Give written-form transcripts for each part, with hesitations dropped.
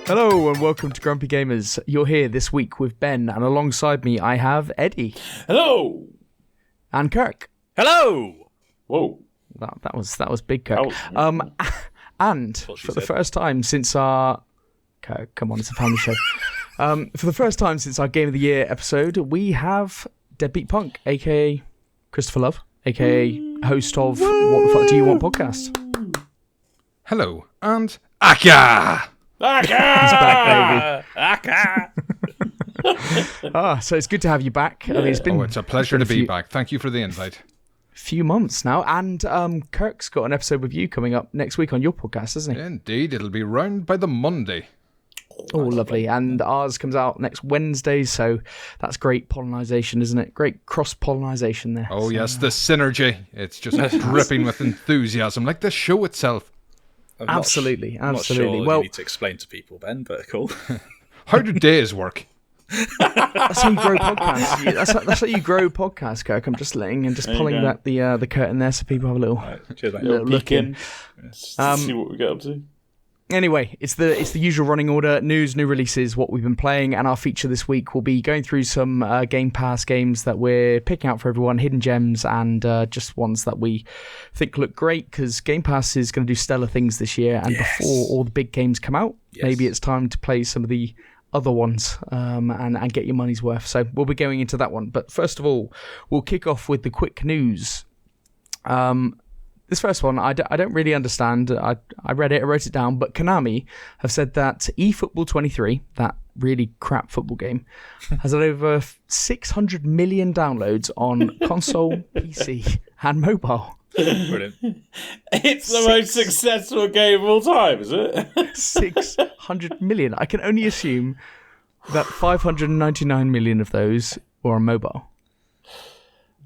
Hello and welcome to Grumpy Gamers. You're here this week with Ben, and alongside me I have Eddie. Hello. And Kirk. Hello. Whoa. That was big, Kirk. And for the first time since our... Kirk, come on, it's a family show. For the first time since our Game of the Year episode, we have Deadbeat Punk, a.k.a. Christopher Love, a.k.a. host of What the Fuck Do You Want podcast. Hello, and Aka! He's back, baby. Aka. So it's good to have you back. I mean, it's been... it's a pleasure to be back. Thank you for the invite. Few months now, and Kirk's got an episode with you coming up next week on your podcast, isn't he? Indeed, it'll be round by the Monday. Oh, lovely. And ours comes out next Wednesday, so that's great pollination, isn't it? Great cross-pollination there. Oh, so, yes, the synergy. It's just dripping with enthusiasm, like the show itself. Absolutely. I'm not sure you need to explain to people, Ben, but cool. How do days work? That's how you grow podcasts. That's how you grow podcasts, Kirk. I'm just pulling back the curtain there so people have a little, Cheers, mate. little look in. See what we get up to. Anyway, it's the usual running order: news, new releases, what we've been playing, and our feature this week will be going through some Game Pass games that we're picking out for everyone, hidden gems, and just ones that we think look great, because Game Pass is going to do stellar things this year, and before all the big games come out, maybe it's time to play some of the other ones and get your money's worth. So we'll be going into that one. But first of all, we'll kick off with the quick news. This first one, I don't really understand. I read it, I wrote it down, but Konami have said that eFootball 23, that really crap football game, has had over 600 million downloads on console, PC, and mobile. Brilliant. It's the most successful game of all time, is it? 600 million. I can only assume that 599 million of those were on mobile.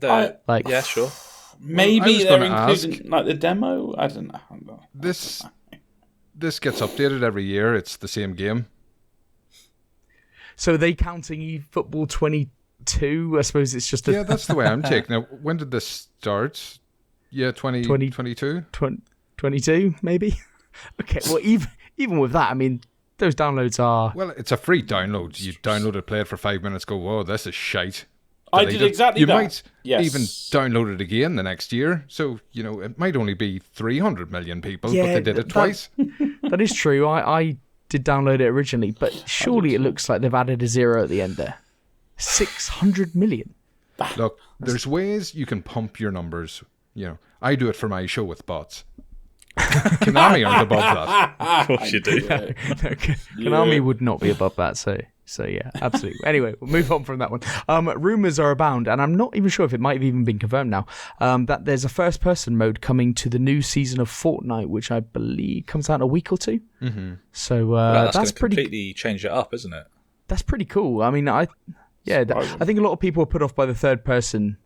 Yeah, sure. Maybe they're including like the demo. I don't know. This gets updated every year. It's the same game. So are they counting eFootball 22? I suppose it's just Yeah, that's the way I'm taking it. When did this start? Yeah, 2022? 22, maybe? Okay, well, even with that, I mean, those downloads are... Well, it's a free download. You download it, play it for 5 minutes, go, whoa, this is shite. I did exactly that. You might even download it again the next year. So, it might only be 300 million people, but they did it twice. That is true. I did download it originally, but surely it looks like they've added a zero at the end there. 600 million. Look, there's ways you can pump your numbers. I do it for my show with bots. Konami aren't above that. Of course you do. Konami would not be above that, so yeah, absolutely. Anyway, we'll move on from that one. Rumours are abound, and I'm not even sure if it might have even been confirmed now, that there's a first-person mode coming to the new season of Fortnite, which I believe comes out in a week or two. Mm-hmm. So that's pretty completely change it up, isn't it? That's pretty cool. I mean, I think a lot of people are put off by the third-person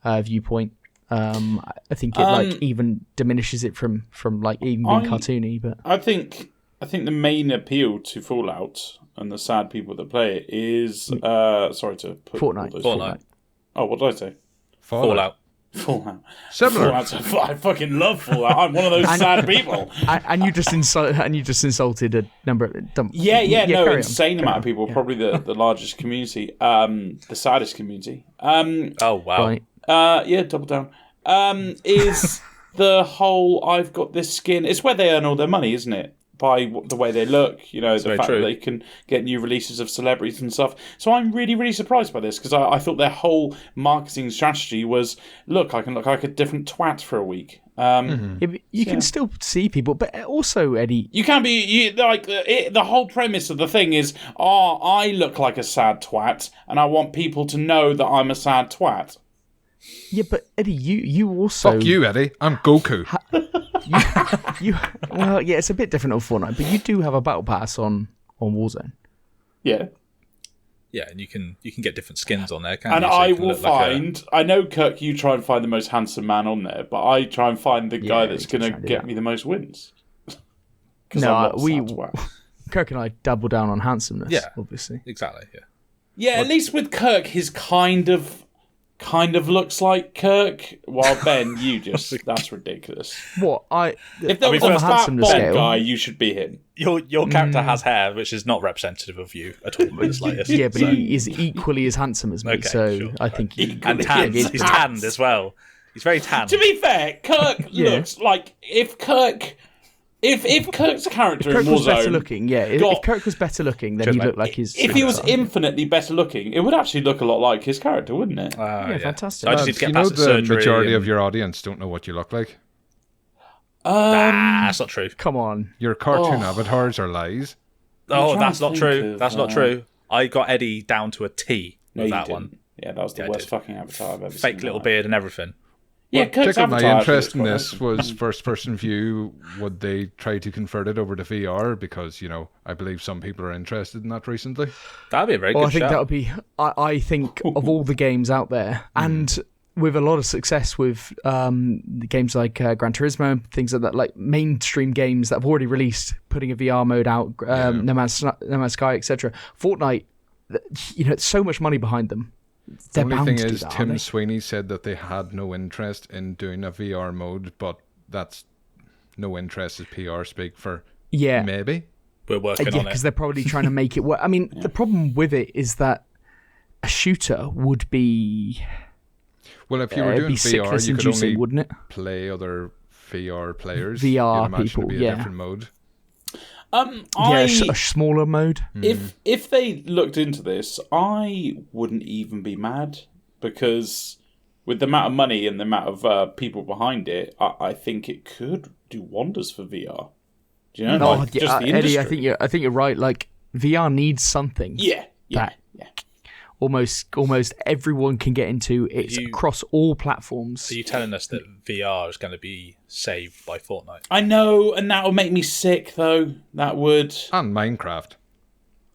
viewpoint. I think it even diminishes it from like even being cartoony. But I think the main appeal to Fallout and the sad people that play it is sorry to put Fortnite. Oh, what did I say? Fallout. Similar. I fucking love Fallout. I'm one of those sad people. And you just insulted a number of insane amount of people. Probably the largest community, the saddest community. Oh wow. Right. Double down. Is the whole I've got this skin? It's where they earn all their money, isn't it? By the way they look, the fact that they can get new releases of celebrities and stuff. So I'm really, really surprised by this, because I thought their whole marketing strategy was, look, I can look like a different twat for a week. You can still see people, but also, Eddie, you can be the whole premise of the thing is, I look like a sad twat, and I want people to know that I'm a sad twat. Yeah, but Eddie, you also... Fuck you, Eddie. I'm Goku. Well, yeah, it's a bit different on Fortnite, but you do have a battle pass on Warzone. Yeah. Yeah, and you can get different skins on there, can't and you? So I will find... I know, Kirk, you try and find the most handsome man on there, but I try and find the guy that's going to get me the most wins. No, Kirk and I double down on handsomeness, obviously. Exactly, yeah. Yeah, at least with Kirk, his kind of kind of looks like Kirk, while Ben, that's ridiculous. What if there was a fat bald guy, you should be him. Your character has hair, which is not representative of you at all in the slightest. Yeah, but he is equally as handsome as me, Okay, so sure. I think and tanned. He's tanned as well. He's very tanned. To be fair, Kirk looks like if Kirk's character in Warzone was better looking, if Kirk was better looking, then he'd look like his. If he was infinitely better looking, it would actually look a lot like his character, wouldn't it? Fantastic. So I just need to get past the the surgery. majority of your audience don't know what you look like. That's not true. Come on. Your cartoon avatars are lies. Oh, that's not true. That's not true. I got Eddie down to a T with that one. Yeah, that was the worst fucking avatar I've ever seen. Fake little beard and everything. Yeah, Well, Kirk's my avatar interest in quite this awesome. was first-person view. Would they try to convert it over to VR? Because, I believe some people are interested in that recently. That'd be a very good I think shout. that would be. I think of all the games out there, and with a lot of success with the games like Gran Turismo and things like that, like mainstream games that have already released, putting a VR mode out, No Man's Sky, etc. Fortnite, so much money behind them. The only thing is, Tim Sweeney said that they had no interest in doing a VR mode, but that's no interest as PR speak for maybe. We're working on it. Because they're probably trying to make it work. I mean, the problem with it is that a shooter would be... Well, if you were doing VR, you could only wouldn't it? play other VR players. VR You'd imagine people, it'd be a different mode. A smaller mode. If they looked into this, I wouldn't even be mad, because with the amount of money and the amount of people behind it, I think it could do wonders for VR. Do you know? Just the industry. Eddie, I think you're right. Like, VR needs something. Yeah. Almost everyone can get into. It's across all platforms. Are you telling us that VR is going to be saved by Fortnite? I know, and that would make me sick, though. That would. And Minecraft.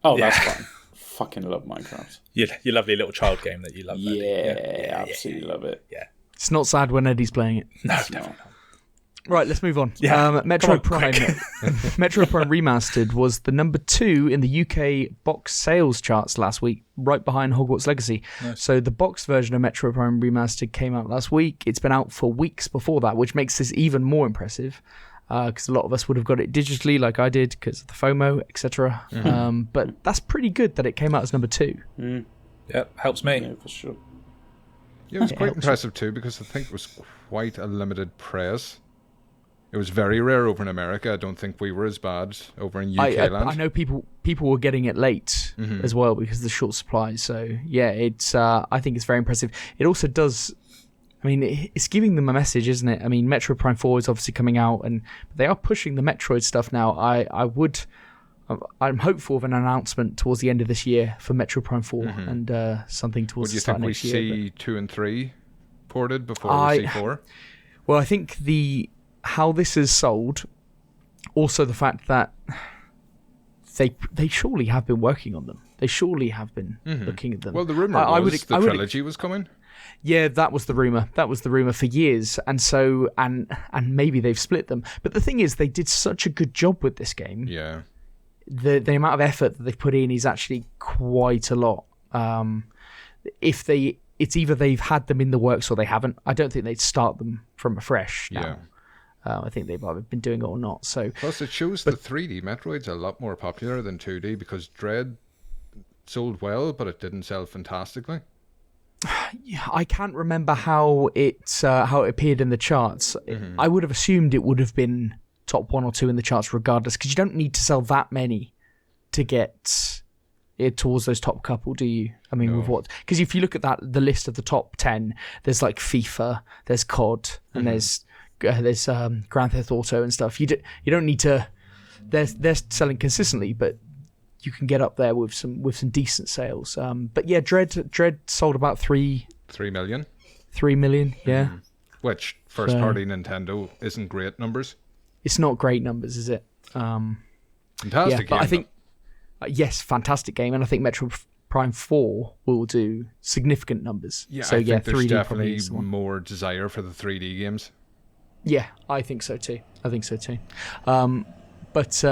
Oh, that's fine. Fucking love Minecraft. Your lovely little child game that you love. Yeah, absolutely love it. Yeah. It's not sad when Eddie's playing it. No, definitely not. Right, let's move on. Yeah. Metro Prime Metro Prime Remastered was the number 2 in the UK box sales charts last week, right behind Hogwarts Legacy. Nice. So the box version of Metro Prime Remastered came out last week. It's been out for weeks before that, which makes this even more impressive, because a lot of us would have got it digitally like I did because of the FOMO, etc. But that's pretty good that it came out as number 2. Yep, helps me. Yeah, for sure. Yeah, it was quite impressive too, because I think it was quite a limited press. It was very rare over in America. I don't think we were as bad over in UK land. I know people were getting it late as well because of the short supply. So yeah, it's I think it's very impressive. It also does. I mean, it's giving them a message, isn't it? I mean, Metroid Prime 4 is obviously coming out, and they are pushing the Metroid stuff now. I'm hopeful of an announcement towards the end of this year for Metroid Prime 4 and something towards the start of next year. Would you think we see 2 and 3 ported before we see 4? Well, I think how this is sold, also the fact that they surely have been working on them. They surely have been looking at them. Well, the rumor was the trilogy was coming. Yeah, that was the rumor. That was the rumor for years, and so and maybe they've split them. But the thing is, they did such a good job with this game. Yeah, the amount of effort that they've put in is actually quite a lot. It's either they've had them in the works or they haven't. I don't think they'd start them from afresh now. Yeah. I think they've either been doing it or not. So plus, it shows the 3D Metroid's a lot more popular than 2D, because Dread sold well, but it didn't sell fantastically. I can't remember how it appeared in the charts. I would have assumed it would have been top 1 or 2 in the charts regardless, because you don't need to sell that many to get it towards those top couple, do you? I mean, with what? Because if you look at the list of the top 10, there's like FIFA, there's COD, and there's Grand Theft Auto and stuff. You don't need to. They're selling consistently, but you can get up there with some decent sales. But yeah, Dread sold about 3 million. 3 million, yeah. Which first party Nintendo isn't great numbers. It's not great numbers, is it? Fantastic game. But I think yes, fantastic game, and I think Metro Prime 4 will do significant numbers. Yeah, so I think there's 3D definitely more desire for the 3D games. Yeah, I think so too. But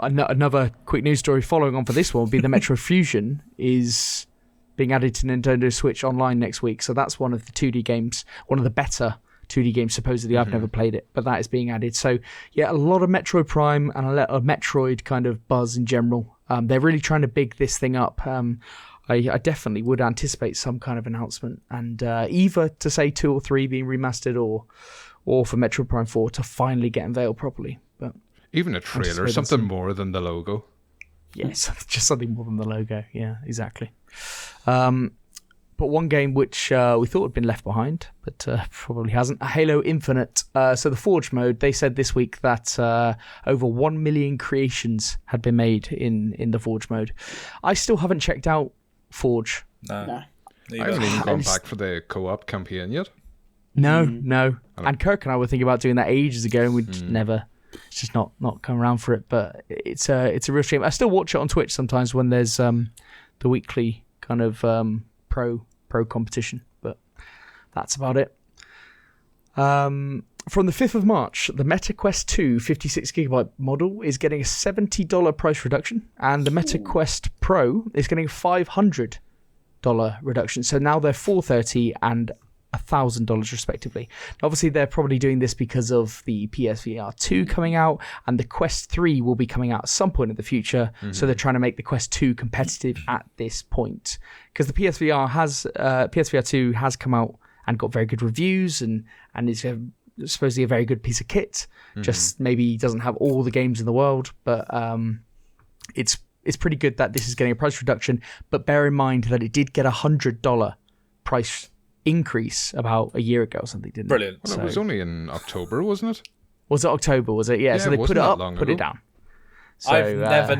another quick news story following on for this one would be the Metro Fusion is being added to Nintendo Switch Online next week. So that's one of the 2D games, one of the better 2D games, supposedly. I've never played it, but that is being added. So yeah, a lot of Metroid Prime and a lot of Metroid kind of buzz in general. They're really trying to big this thing up. I definitely would anticipate some kind of announcement, and either to say 2 or 3 being remastered, or for Metroid Prime 4 to finally get unveiled properly. But even a trailer, something more than the logo. Yes, just something more than the logo. Yeah, exactly. But one game which we thought had been left behind, but probably hasn't, Halo Infinite. So the Forge mode, they said this week that over 1 million creations had been made in the Forge mode. I still haven't checked out Forge. No. I haven't even gone back for the co-op campaign yet. No. And Kirk and I were thinking about doing that ages ago, and we never... It's just not come around for it, but it's a real shame. I still watch it on Twitch sometimes when there's the weekly kind of pro competition, but that's about it. From the 5th of March, the Meta Quest 2 56GB model is getting a $70 price reduction, and the Meta Quest Pro is getting a $500 reduction. So now they're $430 and $1,000 respectively. Obviously, they're probably doing this because of the PSVR 2 coming out, and the Quest 3 will be coming out at some point in the future. So they're trying to make the Quest 2 competitive at this point, because the PSVR 2 has come out and got very good reviews, and is supposedly a very good piece of kit. Just maybe doesn't have all the games in the world, but it's pretty good that this is getting a price reduction. But bear in mind that it did get a $100 price increase about a year ago or something, didn't Brilliant. Well, it was only in October, wasn't it? Was it October? Was it? Yeah. So they put it up, put it down. So, I've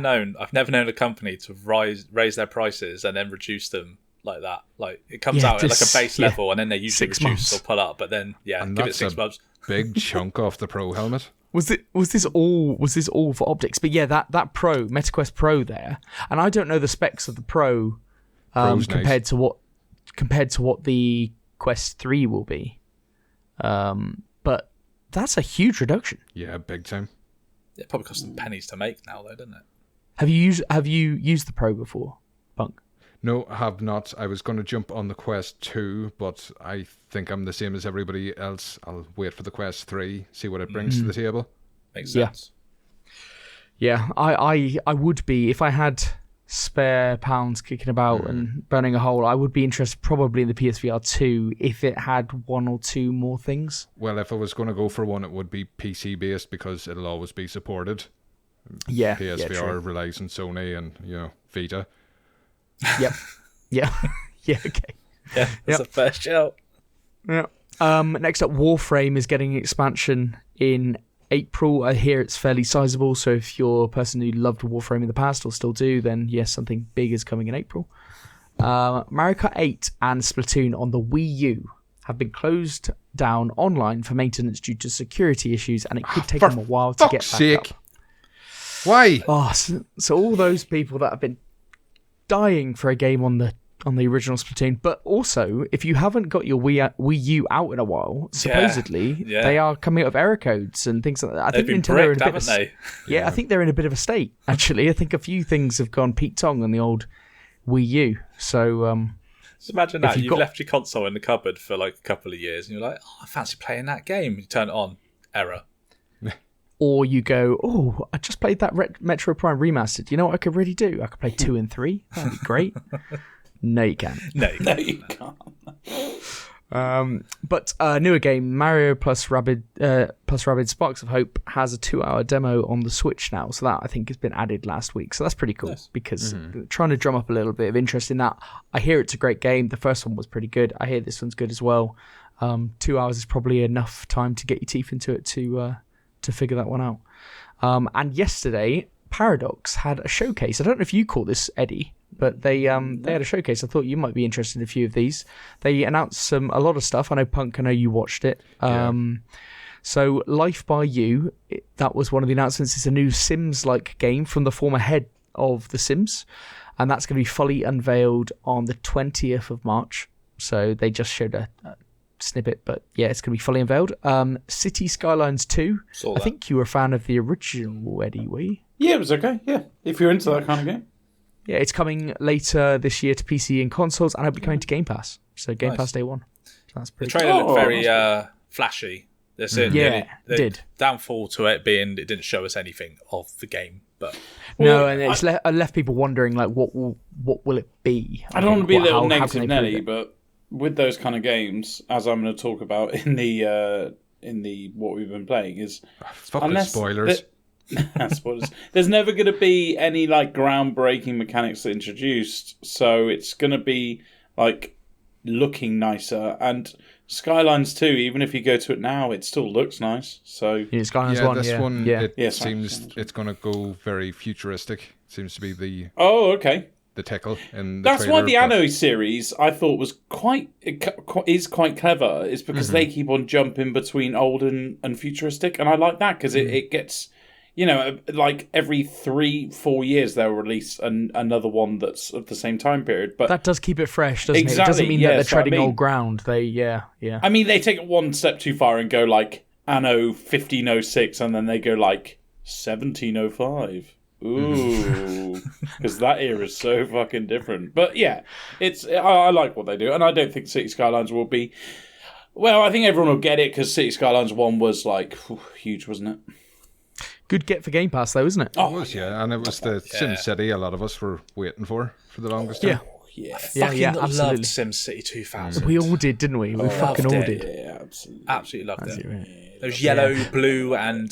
never known a company to raise their prices and then reduce them like that. Like it comes out at like a base level, and then they usually reduce or pull up. But then and give it 6 months. Big chunk off the Pro helmet. Was this all for optics? But yeah, that Pro MetaQuest Pro there, and I don't know the specs of the Pro compared to what the Quest 3 will be. But that's a huge reduction. Yeah, big time. It probably costs them pennies to make now, though, doesn't it? Have you used the Pro before, Punk? No, I have not. I was going to jump on the Quest 2, but I think I'm the same as everybody else. I'll wait for the Quest 3, see what it brings to the table. Makes sense. Yeah, I would be, if I had spare pounds kicking about and burning a hole, I would be interested probably in the PSVR 2 if it had 1 or 2 more things. Well, if I was going to go for one, it would be PC based because it'll always be supported. Yeah, PSVR relies on Sony and Vita. Yep. Yeah. Okay. Yeah, that's a fair shout. Yeah. Next up, Warframe is getting an expansion in April. I hear it's fairly sizable, so if you're a person who loved Warframe in the past or still do, then yes, something big is coming in April. Mario Kart 8 and Splatoon on the Wii U have been closed down online for maintenance due to security issues, and it could take them a while to get back up. Why? Oh, so all those people that have been dying for a game on the original Splatoon, but also if you haven't got your Wii U out in a while, supposedly they are coming out of error codes and things like that. I think Nintendo are in a bit of yeah, I think they're in a bit of a state actually. I think a few things have gone Pete Tong on the old Wii U. So just imagine that you've left your console in the cupboard for like a couple of years, and you're like, "Oh, I fancy playing that game." You turn it on, error. Or you go, "Oh, I just played that Metro Prime remastered. You know what I could really do? I could play 2 and 3. That'd be great." No, you can't. No, you can't. But newer game, Mario plus Rabbids Sparks of Hope has a 2-hour demo on the Switch now. So that I think has been added last week. So that's pretty cool because trying to drum up a little bit of interest in that. I hear it's a great game. The first one was pretty good. I hear this one's good as well. 2 hours is probably enough time to get your teeth into it to figure that one out. And yesterday, Paradox had a showcase. I don't know if you caught this, Eddie, but they had a showcase. I thought you might be interested in a few of these. They announced a lot of stuff. I know Punk, I know you watched it. So Life by You, that was one of the announcements. It's a new Sims-like game from the former head of The Sims, and that's going to be fully unveiled on the 20th of March. So they just showed a snippet, but yeah, it's going to be fully unveiled. City Skylines 2. I think you were a fan of the original, Eddie, were you? Yeah, it was okay. Yeah, if you're into that kind of game. it's coming later this year to PC and consoles, and it'll be coming to Game Pass. So Game Pass day one. So that's pretty The trailer looked very flashy. Did downfall to it being it didn't show us anything of the game, but and it's left people wondering like what will it be? I don't want to be a little negative Nelly, but with those kind of games, as I'm going to talk about in the what we've been playing is spoilers. Spoilers. There's never going to be any like groundbreaking mechanics introduced, so it's going to be like looking nicer. And Skylines 2, even if you go to it now, it still looks nice. So Skylines 1, it seems it's going to go very futuristic. Seems to be the the tickle in the That's trailer, why the Anno series I thought was quite clever. Is because they keep on jumping between old and futuristic, and I like that because it gets. Like every 3-4 years they'll release another one that's of the same time period. But that does keep it fresh, doesn't it? It doesn't mean that they're treading old ground. They, I mean, they take it one step too far and go like Anno 1506, and then they go like 1705. Ooh, because that era is so fucking different. But yeah, I like what they do, and I don't think City Skylines will be. Well, I think everyone will get it because City Skylines 1 was like huge, wasn't it? Good get for Game Pass, though, isn't it? Oh, it was, and it was the SimCity a lot of us were waiting for the longest time. Yeah. Loved SimCity 2000. We all did, didn't we? We fucking all did. Yeah, absolutely loved it. Right. Those yellow, blue, and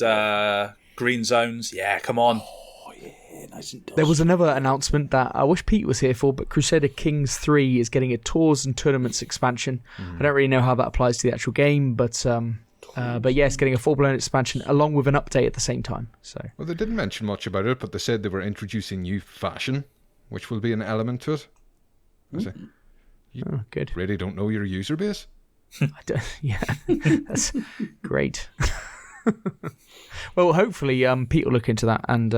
green zones. Yeah, come on. Oh, yeah, nice and dusty. There was another announcement that I wish Pete was here for, but Crusader Kings 3 is getting a Tours and Tournaments expansion. I don't really know how that applies to the actual game, but it's getting a full-blown expansion along with an update at the same time. So, well, they didn't mention much about it, but they said they were introducing new fashion, which will be an element to it. Good. Really don't know your user base? That's great. Well, hopefully Pete will look into that and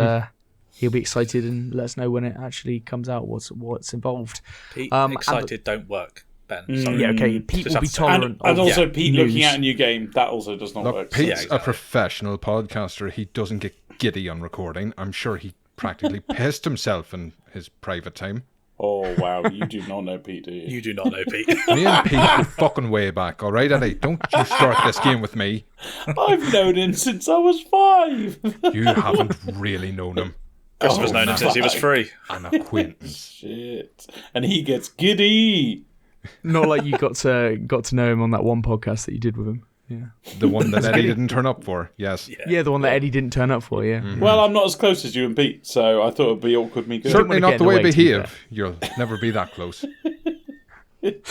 he'll be excited and let us know when it actually comes out, what's involved. Pete, excited don't work. Ben. Okay. Pete will be tolerant. And also Pete looking at a new game, that also does not work. Pete's a professional podcaster. He doesn't get giddy on recording. I'm sure he practically pissed himself in his private time. Oh, wow. You do not know Pete, do you? You do not know Pete. Me and Pete go fucking way back, all right, Eddie? Don't you start this game with me. I've known him since I was 5. You haven't really known him. Christopher's known him since he was 3. An acquaintance. Shit. And he gets giddy. Not like you got to know him on that one podcast that you did with him. Yeah. The one that Eddie didn't turn up for, yes. Yeah, the one that Eddie didn't turn up for, yeah. Mm-hmm. Well, I'm not as close as you and Pete, so I thought it would be awkward me going. Certainly not the way behave. You'll never be that close. The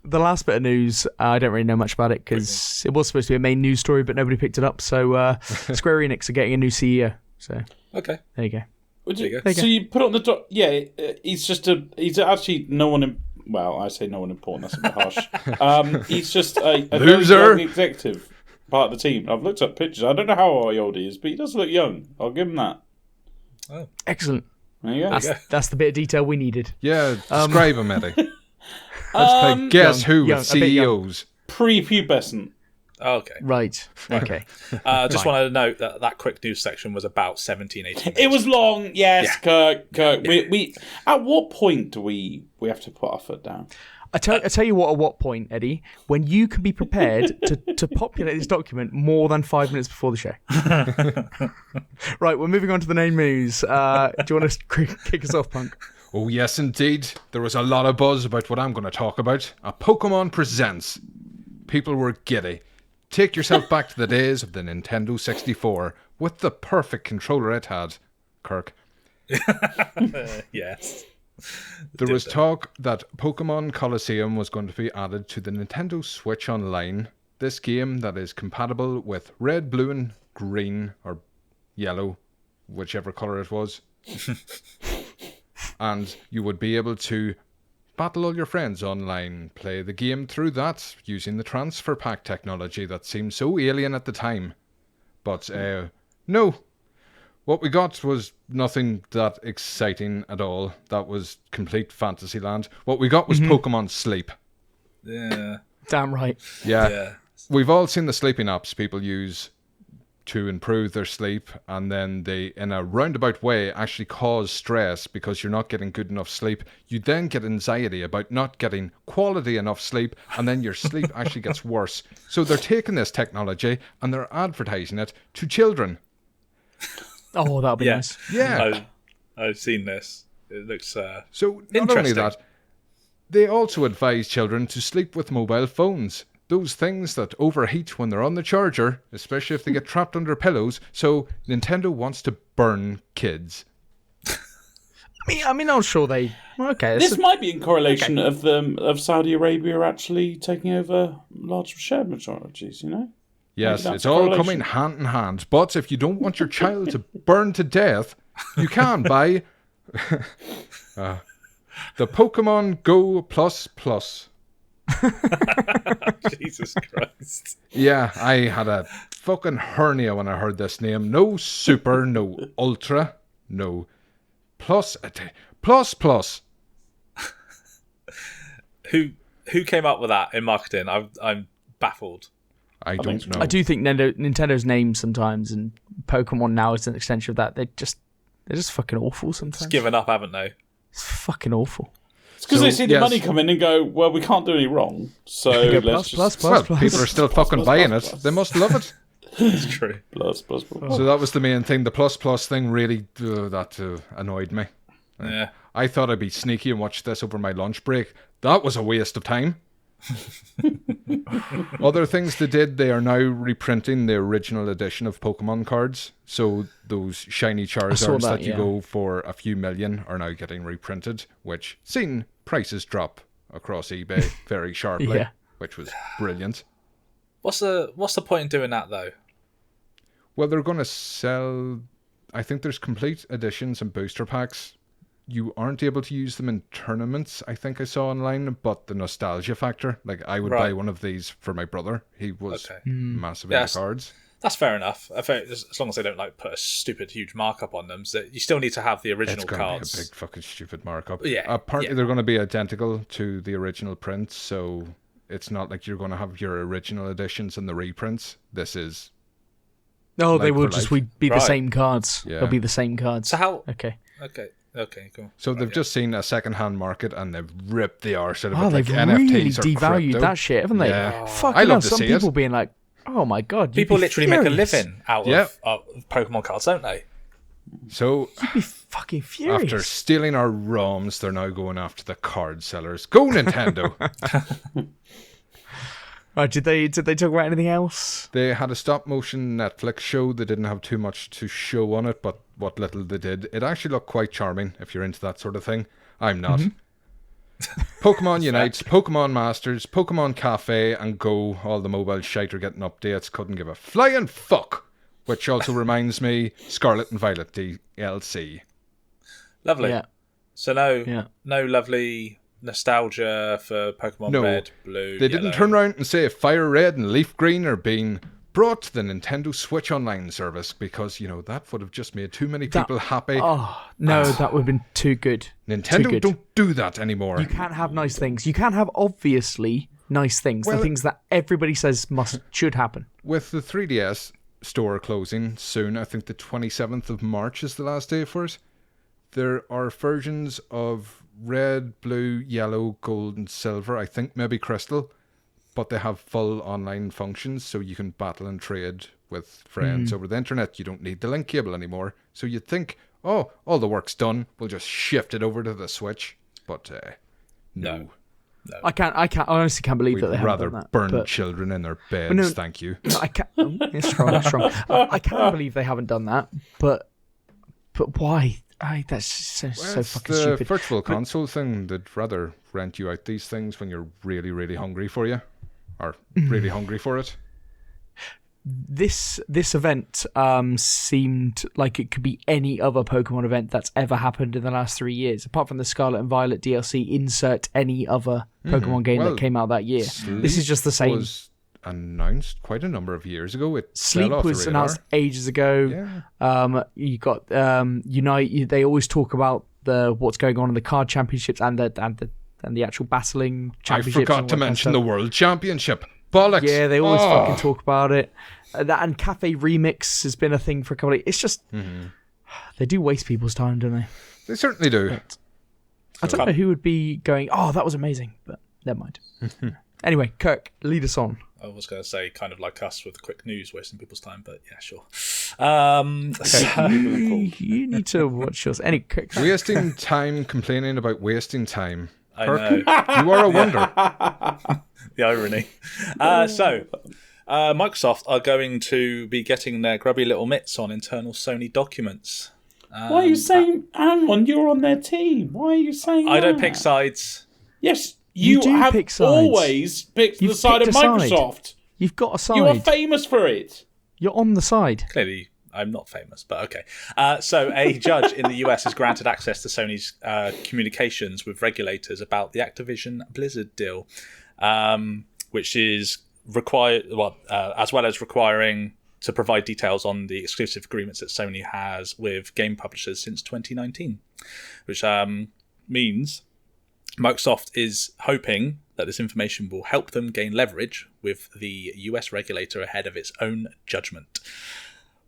last bit of news, I don't really know much about it because it was supposed to be a main news story, but nobody picked it up. So Square Enix are getting a new CEO. So okay, there you go. So you put it on the doc. Yeah, he's actually no one. Well, I say no one important. That's a bit harsh. He's just a loser young executive part of the team. I've looked up pictures. I don't know how old he is, but he does look young. I'll give him that. Oh, excellent. There you go. That's the bit of detail we needed. Yeah, describe him, Eddie. Let's play Guess Who with CEOs. Prepubescent. Okay. Right. Okay. Just wanted to note that quick news section was about 17, 18 minutes. It was long, yes, Yeah. Kirk. We at what point do we have to put our foot down? I tell you what. At what point, Eddie? When you can be prepared to populate this document more than 5 minutes before the show. Right. We're moving on to the main news. Do you want to kick us off, Punk? Oh yes, indeed. There was a lot of buzz about what I'm going to talk about. A Pokemon Presents. People were giddy. Take yourself back to the days of the Nintendo 64 with the perfect controller it had, Kirk. Yes. There was talk that Pokemon Colosseum was going to be added to the Nintendo Switch Online. This game that is compatible with red, blue, and green, or yellow, whichever colour it was. And you would be able to battle all your friends online, play the game through that, using the transfer pack technology that seemed so alien at the time. But, no. What we got was nothing that exciting at all. That was complete fantasy land. What we got was Pokemon Sleep. Yeah. Damn right. Yeah. We've all seen the sleeping apps people use to improve their sleep, and then they, in a roundabout way, actually cause stress because you're not getting good enough sleep. You then get anxiety about not getting quality enough sleep, and then your sleep actually gets worse. So they're taking this technology and they're advertising it to children. Oh, that'll be nice. Yeah. I've seen this. It looks so not only that, they also advise children to sleep with mobile phones. Those things that overheat when they're on the charger, especially if they get trapped under pillows. So Nintendo wants to burn kids. I mean, I'm sure they. Okay, this might be in correlation of Saudi Arabia actually taking over large shared majorities. You know. Yes, it's all coming hand in hand. But if you don't want your child to burn to death, you can buy the Pokemon Go Plus. Jesus Christ. Yeah, I had a fucking hernia when I heard this name. No super, no ultra, no plus. Who came up with that in marketing? I'm baffled. I don't know. I do think Nintendo's name sometimes, and Pokemon now is an extension of that. They're just fucking awful sometimes. Just given up, haven't they? It's fucking awul. It's because they see the money come in and go, well, we can't do any wrong, so let's just... People are still fucking buying it. They must love it. It's true. Plus. So that was the main thing. The plus thing really annoyed me. Yeah. I thought I'd be sneaky and watch this over my lunch break. That was a waste of time. Other things they did, they are now reprinting the original edition of Pokemon cards. So those shiny Charizards that you go for a few million are now getting reprinted, which seen prices drop across eBay very sharply, which was brilliant. What's the point in doing that though? Well, they're going to sell, I think there's complete editions and booster packs. You aren't able to use them in tournaments, I think I saw online, but the nostalgia factor, like I would buy one of these for my brother. He was massive into cards. That's fair enough. As long as they don't put a stupid huge markup on them, so you still need to have the original cards. It's going to be a big fucking stupid markup. Yeah. Apparently they're going to be identical to the original print, so it's not like you're going to have your original editions and the reprints. This is... No, they will just be the same cards. Yeah. They'll be the same cards. So how... Okay, cool. So they've just seen a second-hand market and they've ripped the arse out of it. They've NFTs really devalued crypto. that shit, haven't they? Yeah. Fucking hell, some people being like, oh my god. People literally make a living out of Pokemon cards, don't they? So you'd be fucking furious. After stealing our ROMs, they're now going after the card sellers. Go Nintendo! Right, did they talk about anything else? They had a stop-motion Netflix show. They didn't have too much to show on it, but what little they did, it actually looked quite charming if you're into that sort of thing. I'm not. Pokemon Unites, Pokemon Masters, Pokemon Cafe, and Go. All the mobile shite are getting updates. Couldn't give a flying fuck. Which also reminds me, Scarlet and Violet DLC. Lovely. Yeah. So no lovely nostalgia for Pokemon Red, Blue, They didn't turn around and say Fire Red and Leaf Green are being brought to the Nintendo Switch Online service because, that would have just made too many people happy. Oh, no, that would have been too good. Nintendo don't do that anymore. You can't have nice things. You can't have obviously nice things. The things that everybody says should happen. With the 3DS store closing soon, I think the 27th of March is the last day for it. There are versions of Red, Blue, Yellow, Gold, and Silver. I think maybe Crystal. But they have full online functions, so you can battle and trade with friends over the internet. You don't need the link cable anymore. So you'd think, all the work's done. We'll just shift it over to the Switch. But no. I honestly can't believe that they haven't done that. We'd rather burn children in their beds. Thank you. I can't. It's strong. I can't believe they haven't done that. But why? That's so fucking stupid. The virtual console thing. They'd rather rent you out these things when you're really, really hungry for you. Or really hungry for it. This event seemed like it could be any other Pokemon event that's ever happened in the last 3 years. Apart from the Scarlet and Violet DLC, insert any other Pokemon game that came out that year. This is just the same. Was announced quite a number of years ago. Sleep was announced ages ago. Yeah. You got Unite. They always talk about what's going on in the card championships and the actual battling championships. I forgot to mention the World Championship. Bollocks. Yeah, they always fucking talk about it. That and Cafe Remix has been a thing for a couple of... It's just... They do waste people's time, don't they? They certainly do. But I don't know who would be going, oh, that was amazing, but never mind. Anyway, Kirk, lead us on. I was going to say kind of like us with quick news, wasting people's time, but yeah, sure. You need to watch yours. Wasting time complaining about wasting time. I Kirk, know. you are a wonder. The irony. Microsoft are going to be getting their grubby little mitts on internal Sony documents. Why are you saying, hang on, you're on their team? Why are you saying that? I don't pick sides. Yes, you have pick sides. Always picked the side of Microsoft. You've got a side. You are famous for it. You're on the side. Clearly, I'm not famous, but okay. So a judge in the US has granted access to Sony's communications with regulators about the Activision Blizzard deal, which is required, as well as requiring to provide details on the exclusive agreements that Sony has with game publishers since 2019, which means Microsoft is hoping that this information will help them gain leverage with the US regulator ahead of its own judgment.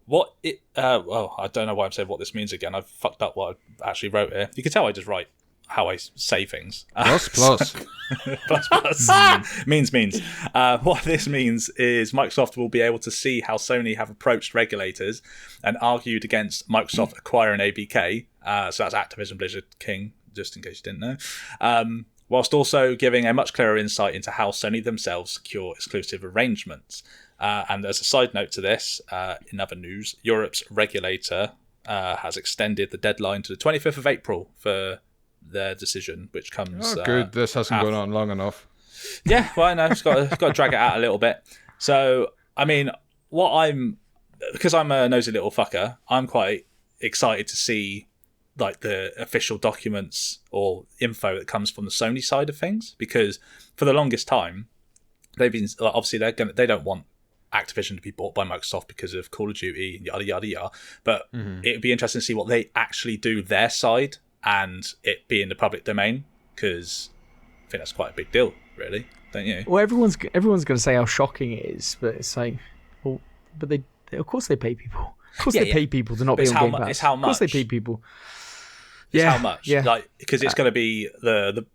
I don't know why I'm saying what this means again. I've fucked up what I actually wrote here. You can tell I just write how I say things. Plus. Plus. means. What this means is Microsoft will be able to see how Sony have approached regulators and argued against Microsoft acquiring ABK. So that's Activision Blizzard King, just in case you didn't know. Whilst also giving a much clearer insight into how Sony themselves secure exclusive arrangements. And as a side note to this, in other news, Europe's regulator has extended the deadline to the 25th of April for their decision, which comes... Oh, good. This hasn't gone on long enough. Yeah, well, I know. It's got to drag it out a little bit. So, I mean, because I'm a nosy little fucker, I'm quite excited to see like the official documents or info that comes from the Sony side of things, because for the longest time, they've been... Obviously, they don't want Activision to be bought by Microsoft because of Call of Duty and yada yada yada, but it'd be interesting to see what they actually do their side and it be in the public domain, because I think that's quite a big deal, really, don't you? Well, everyone's going to say how shocking it is, but it's like, well, but they of course they pay people. Of course they pay people to not be on Game Pass. It's how much. Of course they pay people. It's how much? Yeah. Like, because it's going to be the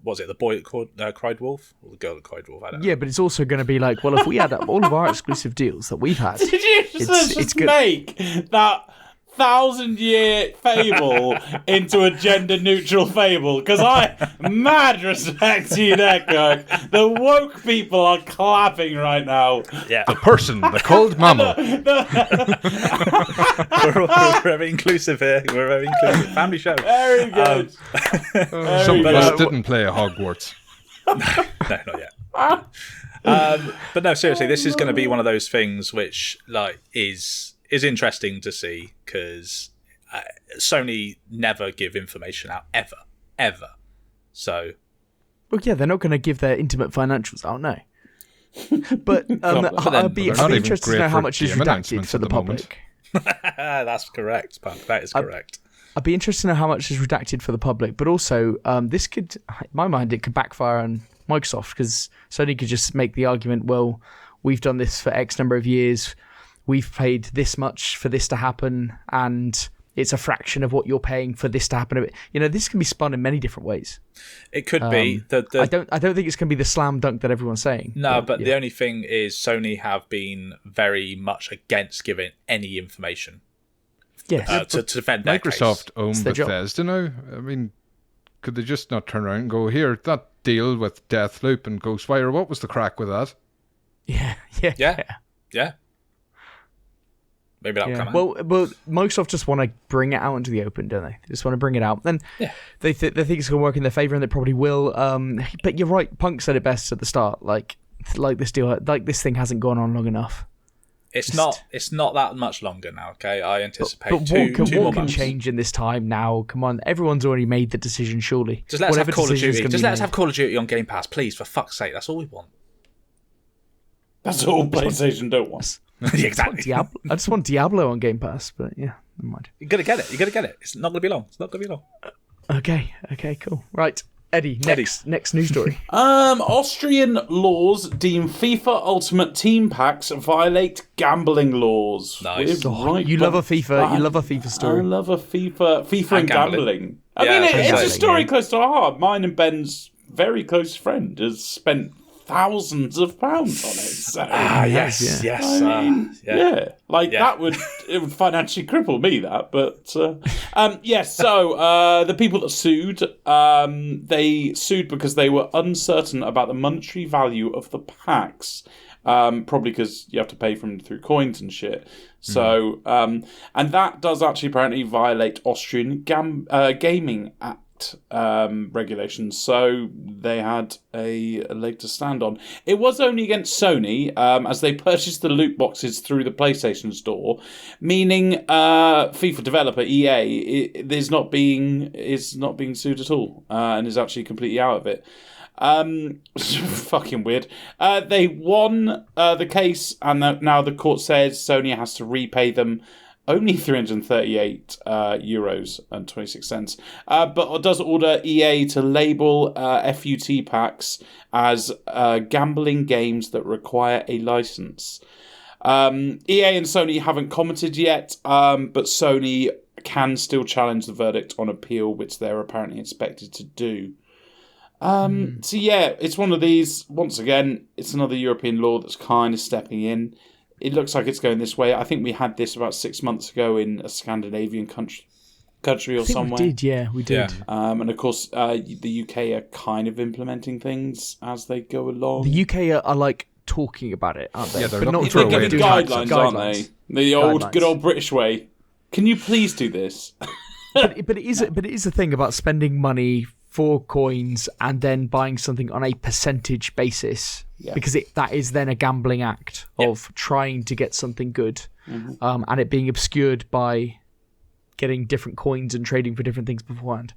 was it the boy that cried wolf or the girl that cried wolf? I don't know. Yeah, but it's also going to be like, well, if we add up all of our exclusive deals that we've had, did you just make that 1,000-year fable into a gender-neutral fable? Because I mad respect to you there, Kirk. The woke people are clapping right now. Yeah, the person, the cold mama. We're very inclusive here. We're a very inclusive family show. Very good. Some of us didn't play Hogwarts. No, not yet. But no, seriously, this is going to be one of those things which like is interesting to see, because Sony never give information out ever. So, well, yeah, they're not going to give their intimate financials out, no. But I'd be interested to know how much is redacted for the public. That's correct, Punk. That is correct. I'd be interested to know how much is redacted for the public, but also this could, in my mind, it could backfire on Microsoft, because Sony could just make the argument, well, we've done this for X number of years, we've paid this much for this to happen, and it's a fraction of what you're paying for this to happen. You know, this can be spun in many different ways. It could be. I don't think it's going to be the slam dunk that everyone's saying. No, but the only thing is Sony have been very much against giving any information. Yes. To defend their Microsoft case. own Bethesda now. I mean, could they just not turn around and go, here, that deal with Deathloop and Ghostwire, what was the crack with that? Yeah. Maybe that'll come out. Well, Microsoft just want to bring it out into the open, don't they? They just want to bring it out. And they think it's going to work in their favour, and they probably will. But you're right, Punk said it best at the start. Like this deal, like this thing hasn't gone on long enough. It's not that much longer now, okay? I anticipate but two more what can months. change in this time now? Come on, everyone's already made the decision, surely. Just let us have Call of Duty. Just let us have Call of Duty on Game Pass, please, for fuck's sake. That's all we want. That's all PlayStation don't want. Exactly. I just want Diablo on Game Pass, but yeah, never mind. You're going to get it. It's not going to be long. Okay, cool. Right. Eddie, next news story. Austrian laws deem FIFA Ultimate Team packs violate gambling laws. Nice. You love a FIFA story. I love a FIFA and gambling. I mean, it's a story close to our heart. Mine and Ben's very close friend has spent thousands of pounds on it. So. Yes. That would financially cripple me. So the people that sued, they sued because they were uncertain about the monetary value of the packs. Probably because you have to pay for them through coins and shit. So, and that does actually apparently violate Austrian Gaming Act regulations. So they had a leg to stand on. It was only against Sony, as they purchased the loot boxes through the PlayStation Store, meaning FIFA developer EA is not being sued at all, and is actually completely out of it. Fucking weird. They won the case, and now the court says Sony has to repay them only €338 and 26 cents, but does order EA to label FUT packs as gambling games that require a license. EA and Sony haven't commented yet, but Sony can still challenge the verdict on appeal, which they're apparently expected to do. So yeah, it's one of these. Once again, it's another European law that's kind of stepping in. It looks like it's going this way. I think we had this about 6 months ago in a Scandinavian country or somewhere. We did. Yeah. And of course, the UK are kind of implementing things as they go along. The UK are like talking about it, aren't they? Yeah, they're but looking not for giving guidelines, aren't they? The good old British way. Can you please do this? but it is a thing about spending money for coins and then buying something on a percentage basis, because that is then a gambling act of trying to get something good, and it being obscured by getting different coins and trading for different things beforehand.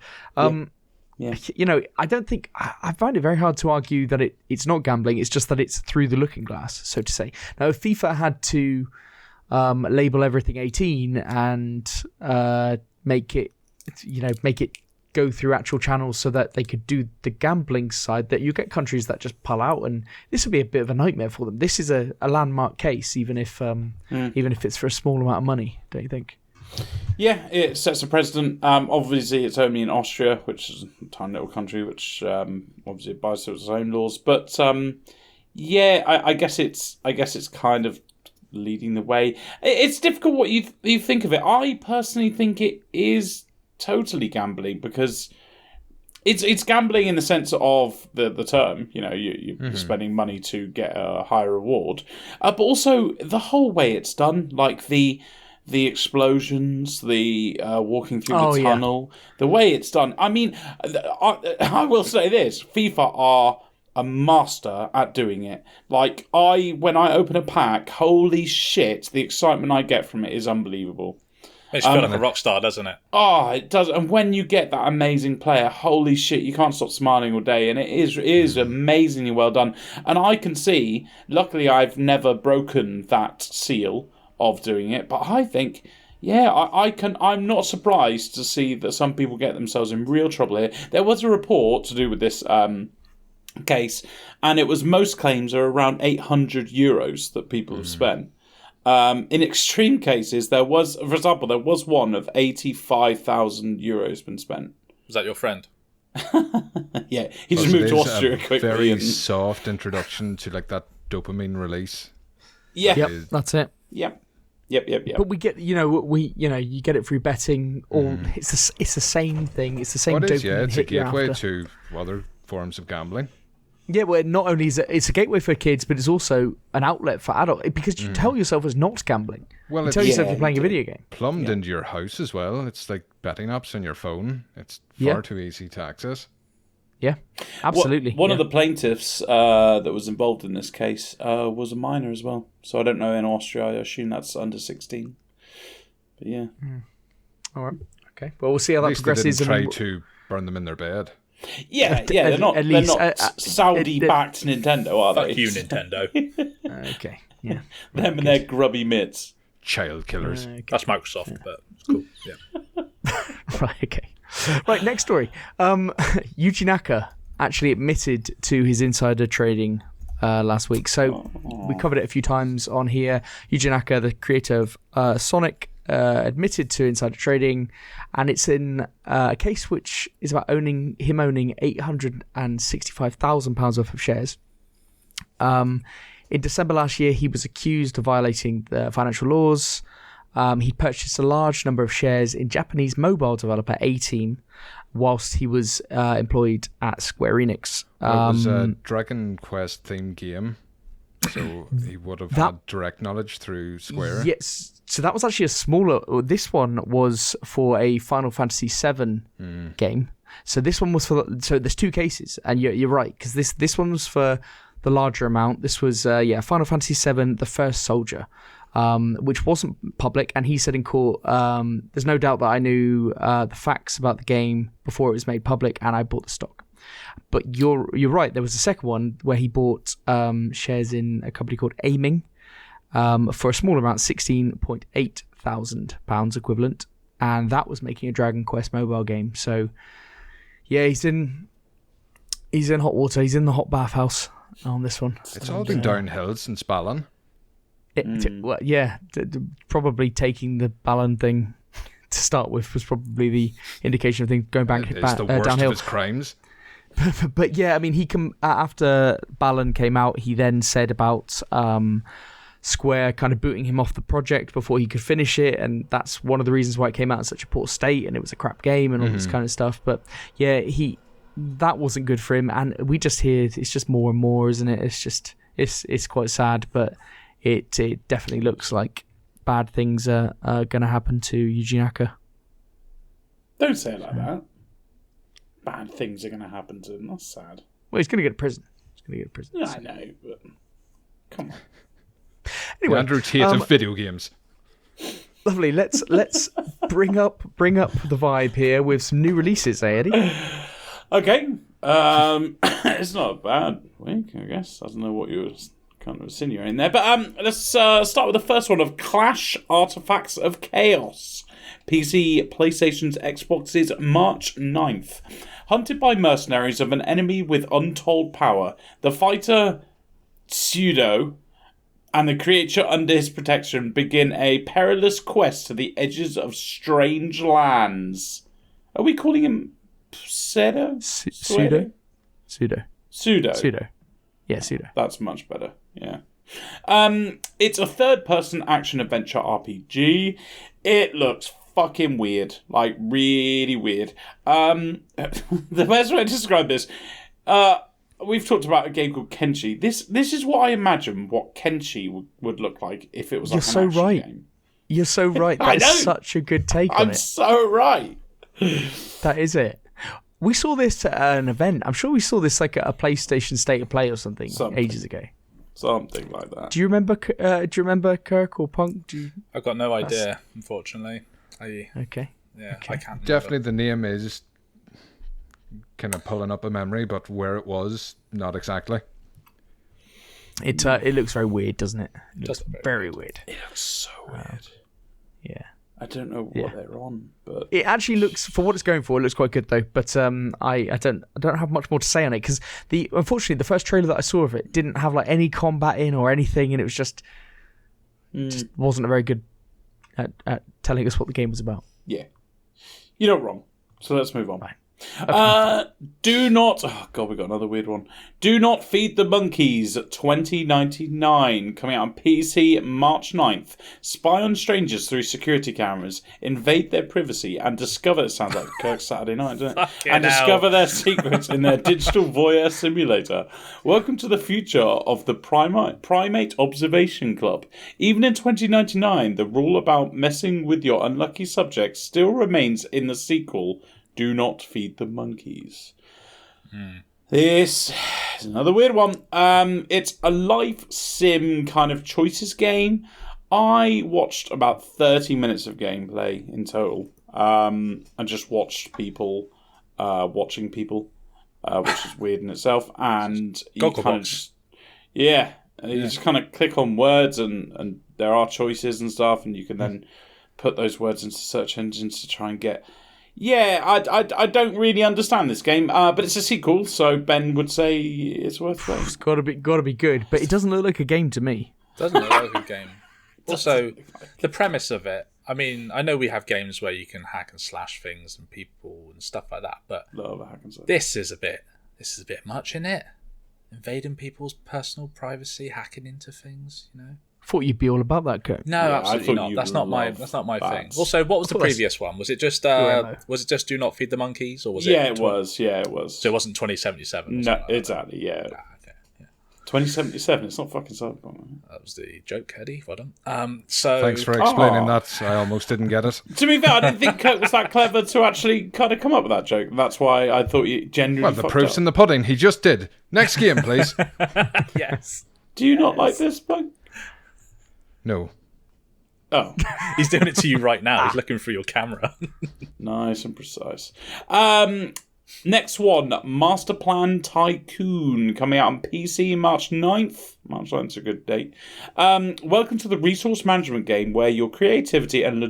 You know, I don't think I find it very hard to argue that it's not gambling. It's just that it's through the looking glass, so to say. Now, if FIFA had to label everything 18 and make it go through actual channels so that they could do the gambling side, that you get countries that just pull out, and this would be a bit of a nightmare for them. This is a landmark case, even if it's for a small amount of money, don't you think? Yeah, it sets a precedent. Obviously, it's only in Austria, which is a tiny little country, which obviously abides to its own laws. But I guess it's kind of leading the way. It's difficult what you think of it. I personally think it is totally gambling, because it's gambling in the sense of the term. You know, you're spending money to get a higher reward, but also the whole way it's done, like the explosions, the walking through the tunnel, the way it's done. I mean, I will say this: FIFA are a master at doing it. Like, when I open a pack, holy shit, the excitement I get from it is unbelievable. Makes you feel like a rock star, doesn't it? Oh, it does. And when you get that amazing player, holy shit, you can't stop smiling all day. And it is amazingly well done. And I can see, luckily I've never broken that seal of doing it, but I think, I'm not surprised to see that some people get themselves in real trouble here. There was a report to do with this case, and it was most claims are around €800 that people have spent. In extreme cases, there was one of €85,000 been spent. Was that your friend? Yeah, he just moved to Austria quickly. Very soft introduction to like that dopamine release. Yeah, that's it. Yep. But we get, you get it through betting. Or it's the same thing. It's the same. It's a gateway to other forms of gambling. Yeah, well, not only is it's a gateway for kids, but it's also an outlet for adults, because you tell yourself it's not gambling. Well, you tell yourself you're playing a video game. Plumbed into your house as well. It's like betting apps on your phone. It's far too easy to access. Yeah, absolutely. One of the plaintiffs that was involved in this case was a minor as well. So I don't know in Austria. I assume that's under 16. But yeah. All right. Okay. Well, we'll see how that progresses. They didn't try to burn them in their bed. Yeah, they're not Saudi-backed Nintendo, are they? Fuck you, Nintendo. Okay, yeah. Them and their grubby mitts. Child killers. That's Microsoft, but it's cool. Yeah. Right, okay. Right, next story. Yuji Naka actually admitted to his insider trading last week. So we covered it a few times on here. Yuji Naka, the creator of Sonic, admitted to insider trading, and it's in a case which is about owning £865,000 worth of shares. In December last year, he was accused of violating the financial laws. He purchased a large number of shares in Japanese mobile developer A-Team whilst he was employed at Square Enix. It was a Dragon Quest themed game, so he would have had direct knowledge through Square. Yes, so that was actually a smaller... This one was for a Final Fantasy VII game. So this one was for... So there's two cases, and you're right, because this one was for the larger amount. This was, Final Fantasy VII, The First Soldier, which wasn't public, and he said in court, there's no doubt that I knew the facts about the game before it was made public, and I bought the stock. But you're right, there was a second one where he bought shares in a company called Aiming for a small amount, £16.8 thousand equivalent, and that was making a Dragon Quest mobile game. So yeah, he's in hot water, he's in the hot bathhouse on this one. It's all been downhill since Balan. Probably taking the Balan thing to start with was probably the indication of things going back It's the worst downhill. of his crimes. But yeah, I mean, after Balan came out, he then said about Square kind of booting him off the project before he could finish it, and that's one of the reasons why it came out in such a poor state, and it was a crap game and all this kind of stuff. But yeah, that wasn't good for him, and we just hear it's just more and more, isn't it? It's just it's quite sad, but it definitely looks like bad things are going to happen to Yuji Naka. Don't say it like that. Bad things are going to happen to him. That's sad. Well, he's going to go to prison. Yeah, I know, but come on. Anyway, Andrew Tate of video games. Lovely. Let's bring up the vibe here with some new releases, Eddie? Okay. It's not a bad week, I guess. I don't know what you were kind of insinuating there, but let's start with the first one of Clash Artifacts of Chaos. PC, PlayStation's, Xbox's, March 9th. Hunted by mercenaries of an enemy with untold power, the fighter Pseudo and the creature under his protection begin a perilous quest to the edges of strange lands. Are we calling him Pseudo? Pseudo. Yeah, Pseudo. That's much better, yeah. It's a third-person action-adventure RPG. It looks fucking weird. Like, really weird. The best way to describe this... we've talked about a game called Kenshi. This is what I imagine what Kenshi would look like if it was like an action game. You're so right. That's such a good take on it. I'm so right. That is it. We saw this at an event. I'm sure we saw this like at a PlayStation State of Play or something ages ago. Something like that. Do you remember Kirk or Punk? I've got no idea, unfortunately. Okay. Yeah, okay. I can't. Definitely the name is kind of pulling up a memory, but where it was, not exactly. It looks very weird, doesn't it? It looks very weird. It looks so weird. Yeah. I don't know what they're on, but it actually looks, for what it's going for, it looks quite good though. But I don't have much more to say on it because unfortunately the first trailer that I saw of it didn't have like any combat in or anything, and it was just wasn't very good at telling us what the game was about. Yeah, you're not wrong. So let's move on. Right. Do not... Oh, God, we got another weird one. Do Not Feed the Monkeys 2099. Coming out on PC March 9th. Spy on strangers through security cameras. Invade their privacy and discover... It sounds like Kirk's Saturday night, doesn't it? And discover their secrets in their digital voyeur simulator. Welcome to the future of the Primate Observation Club. Even in 2099, the rule about messing with your unlucky subjects still remains in the sequel... Do Not Feed the Monkeys. This is another weird one. It's a life sim kind of choices game. I watched about 30 minutes of gameplay in total. I just watched people watching people, which is weird in itself. And you kind of just, you just kind of click on words and there are choices and stuff, and you can then put those words into search engines to try and get... Yeah, I don't really understand this game, but it's a sequel, so Ben would say it's worth playing. It's got to be good, but it doesn't look like a game to me. Doesn't look like a game. Also, the premise of it. I mean, I know we have games where you can hack and slash things and people and stuff like that, but this is a bit much, isn't it? Invading people's personal privacy, hacking into things, you know. Thought you'd be all about that, Kurt. No, absolutely not. That's not my thing. Also, what was the previous one? Was it just Do Not Feed the Monkeys, or was it? Yeah, it was. Yeah, it was. So it wasn't 2077. No, exactly. Yeah. 2077. It's not fucking Cyberpunk. That was the joke, Eddie. Well done. So thanks for explaining that. I almost didn't get it. To be fair, I didn't think Kurt was that clever to actually kind of come up with that joke. That's why I thought you genuinely. Well, the proof's in the pudding. He just did. Next game, please. Yes. Do you not like this, Bug? No. Oh. He's doing it to you right now. He's looking through your camera. Nice and precise. Next one, Master Plan Tycoon, coming out on PC March 9th. March 9th's a good date. Welcome to the resource management game where your creativity and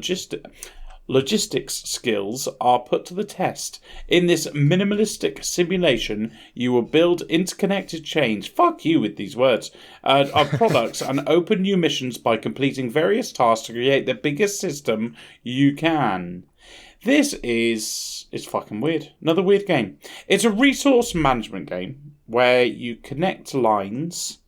logistics skills are put to the test. In this minimalistic simulation, you will build interconnected chains, fuck you with these words, of products and open new missions by completing various tasks to create the biggest system you can. This is fucking weird. Another weird game. It's a resource management game where you connect lines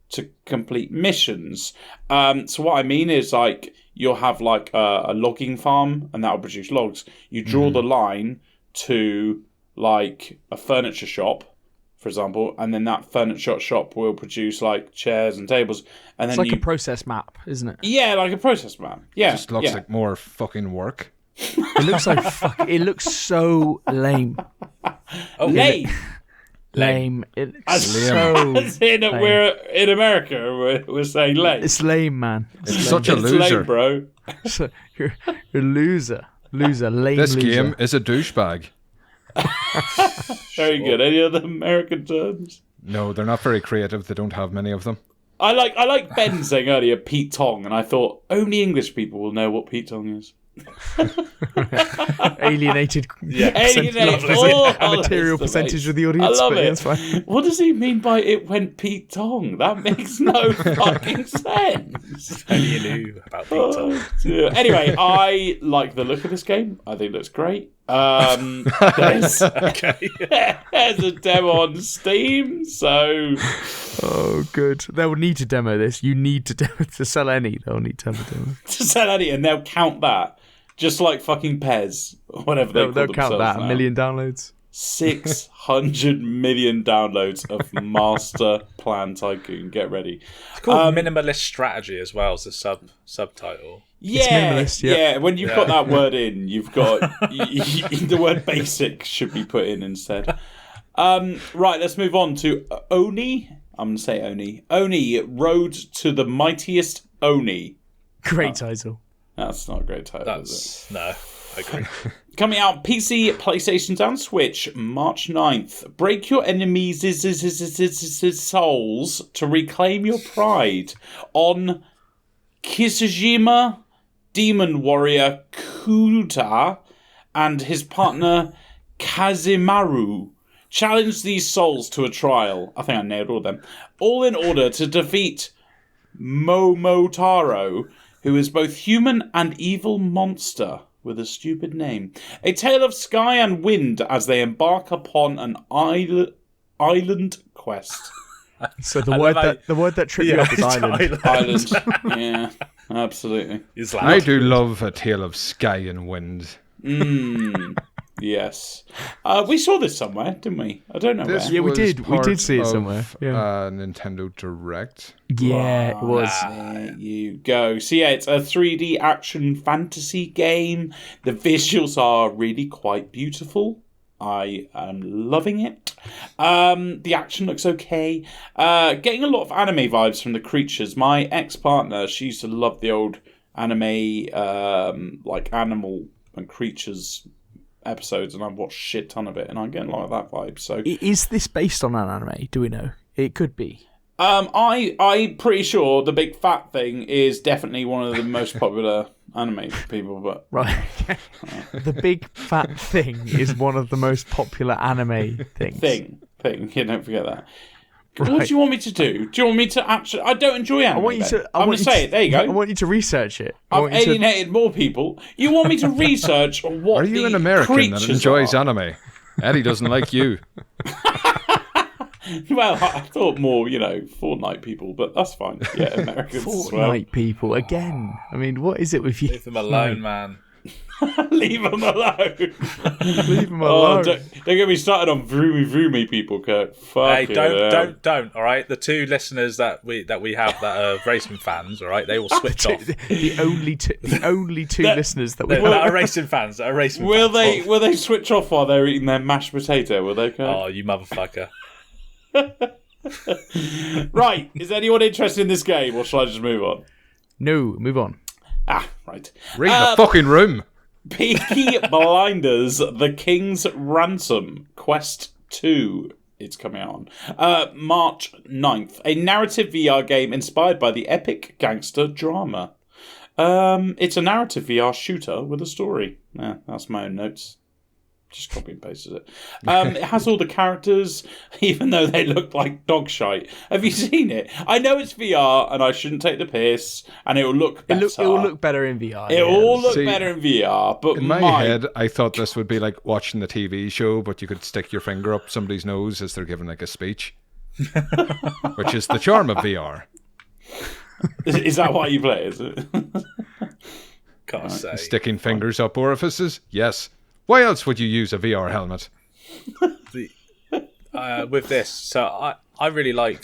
to complete missions. So what I mean is, like, you'll have like a logging farm and that'll produce logs. You draw the line to like a furniture shop, for example, and then that furniture shop will produce like chairs and tables. And then it's like a process map, isn't it? Yeah, like a process map. Yeah, just looks like more fucking work. It looks like it looks so lame. Oh, lame. Lame. It's so as in lame. We're in America. We're saying lame. It's lame, man. It's such a loser, lame, bro. So you're a loser. Lame. This loser. game is a douchebag. Very good. Any other American terms? No, they're not very creative. They don't have many of them. I like Ben saying earlier Pete Tong, and I thought only English people will know what Pete Tong is. Alienated material percentage of the audience. I love it. What does he mean by it went Pete Tong? That makes no fucking sense. Only you knew about Pete Tong. Anyway, I like the look of this game. I think it looks great. There's a demo on Steam, so good. They'll need to demo this. You need to demo to sell any. They'll need to have a demo to sell any, and they'll count that. Just like fucking Pez, or whatever they'll count that. Now. 1 million downloads. 600 million downloads of Master Plan Tycoon. Get ready. It's called Minimalist Strategy as well as the subtitle. Yeah. When you've got that word in, you've got the word basic should be put in instead. Right, let's move on to Oni. I'm going to say Oni. Oni, Road to the Mightiest Oni. Great title. That's not a great title, is it? No, I agree. Coming out PC, PlayStation and Switch, March 9th. Break your enemies' souls to reclaim your pride on Kisujima Demon Warrior Kuta and his partner Kazimaru. Challenge these souls to a trial. I think I nailed all of them. All in order to defeat Momotaro, who is both human and evil monster with a stupid name. A tale of sky and wind as they embark upon an island quest. So the word that tripped you up is island. Island. Yeah, absolutely. I do love a tale of sky and wind. Yes. We saw this somewhere, didn't we? I don't know where. Yeah, we did. We did see it somewhere. Yeah. Nintendo Direct. Yeah, it was. There you go. So yeah, it's a 3D action fantasy game. The visuals are really quite beautiful. I am loving it. The action looks okay. Getting a lot of anime vibes from the creatures. My ex-partner, she used to love the old anime, like animal and creatures episodes, and I've watched a shit ton of it, and I'm getting a lot of that vibe. So, is this based on an anime? Do we know? It could be. I'm pretty sure the big fat thing is definitely one of the most popular anime people, but Right. The big fat thing is one of the most popular anime things. thing. Yeah, don't forget that. Right. What do you want me to do? Do you want me to actually? I don't enjoy anime. I want you to. I'm going to say it. There you go. I want you to research it. I've alienated more people. You want me to research what? Are you the an American that creatures enjoys are? anime? Eddie doesn't like you. Well, I thought more, Fortnite people, but that's fine. Yeah, Americans as well. Fortnite people again. I mean, what is it with you? Leave them alone, man. Leave them alone. Leave them alone. Don't get me started on vroomy people, Kurt. Fuck Hey, don't. All right, the two listeners that we have that are racing fans. All right, they will switch off. The only two listeners that we That are racing fans. That are racing. Will fans. they switch off while they're eating their mashed potato? Will they, Kurt? Oh, you motherfucker! Right. Is anyone interested in this game, or shall I just move on? No, move on. Right. Read the fucking room. Peaky Blinders: The King's Ransom Quest 2. It's coming out on March 9th. A narrative VR game inspired by the epic gangster drama. It's a narrative VR shooter with a story. Yeah, that's my own notes. Just copy and pasted it. It has all the characters, even though they look like dog shite. Have you seen it? I know it's VR, and I shouldn't take the piss, and it will look better. It will look better in VR. It will all look better in VR, but in my head, I thought this would be like watching the TV show, but you could stick your finger up somebody's nose as they're giving like a speech, which is the charm of VR. Is that why you play? Is it? Can't say. Sticking fingers up orifices? Yes. Why else would you use a VR helmet? With this, so I really like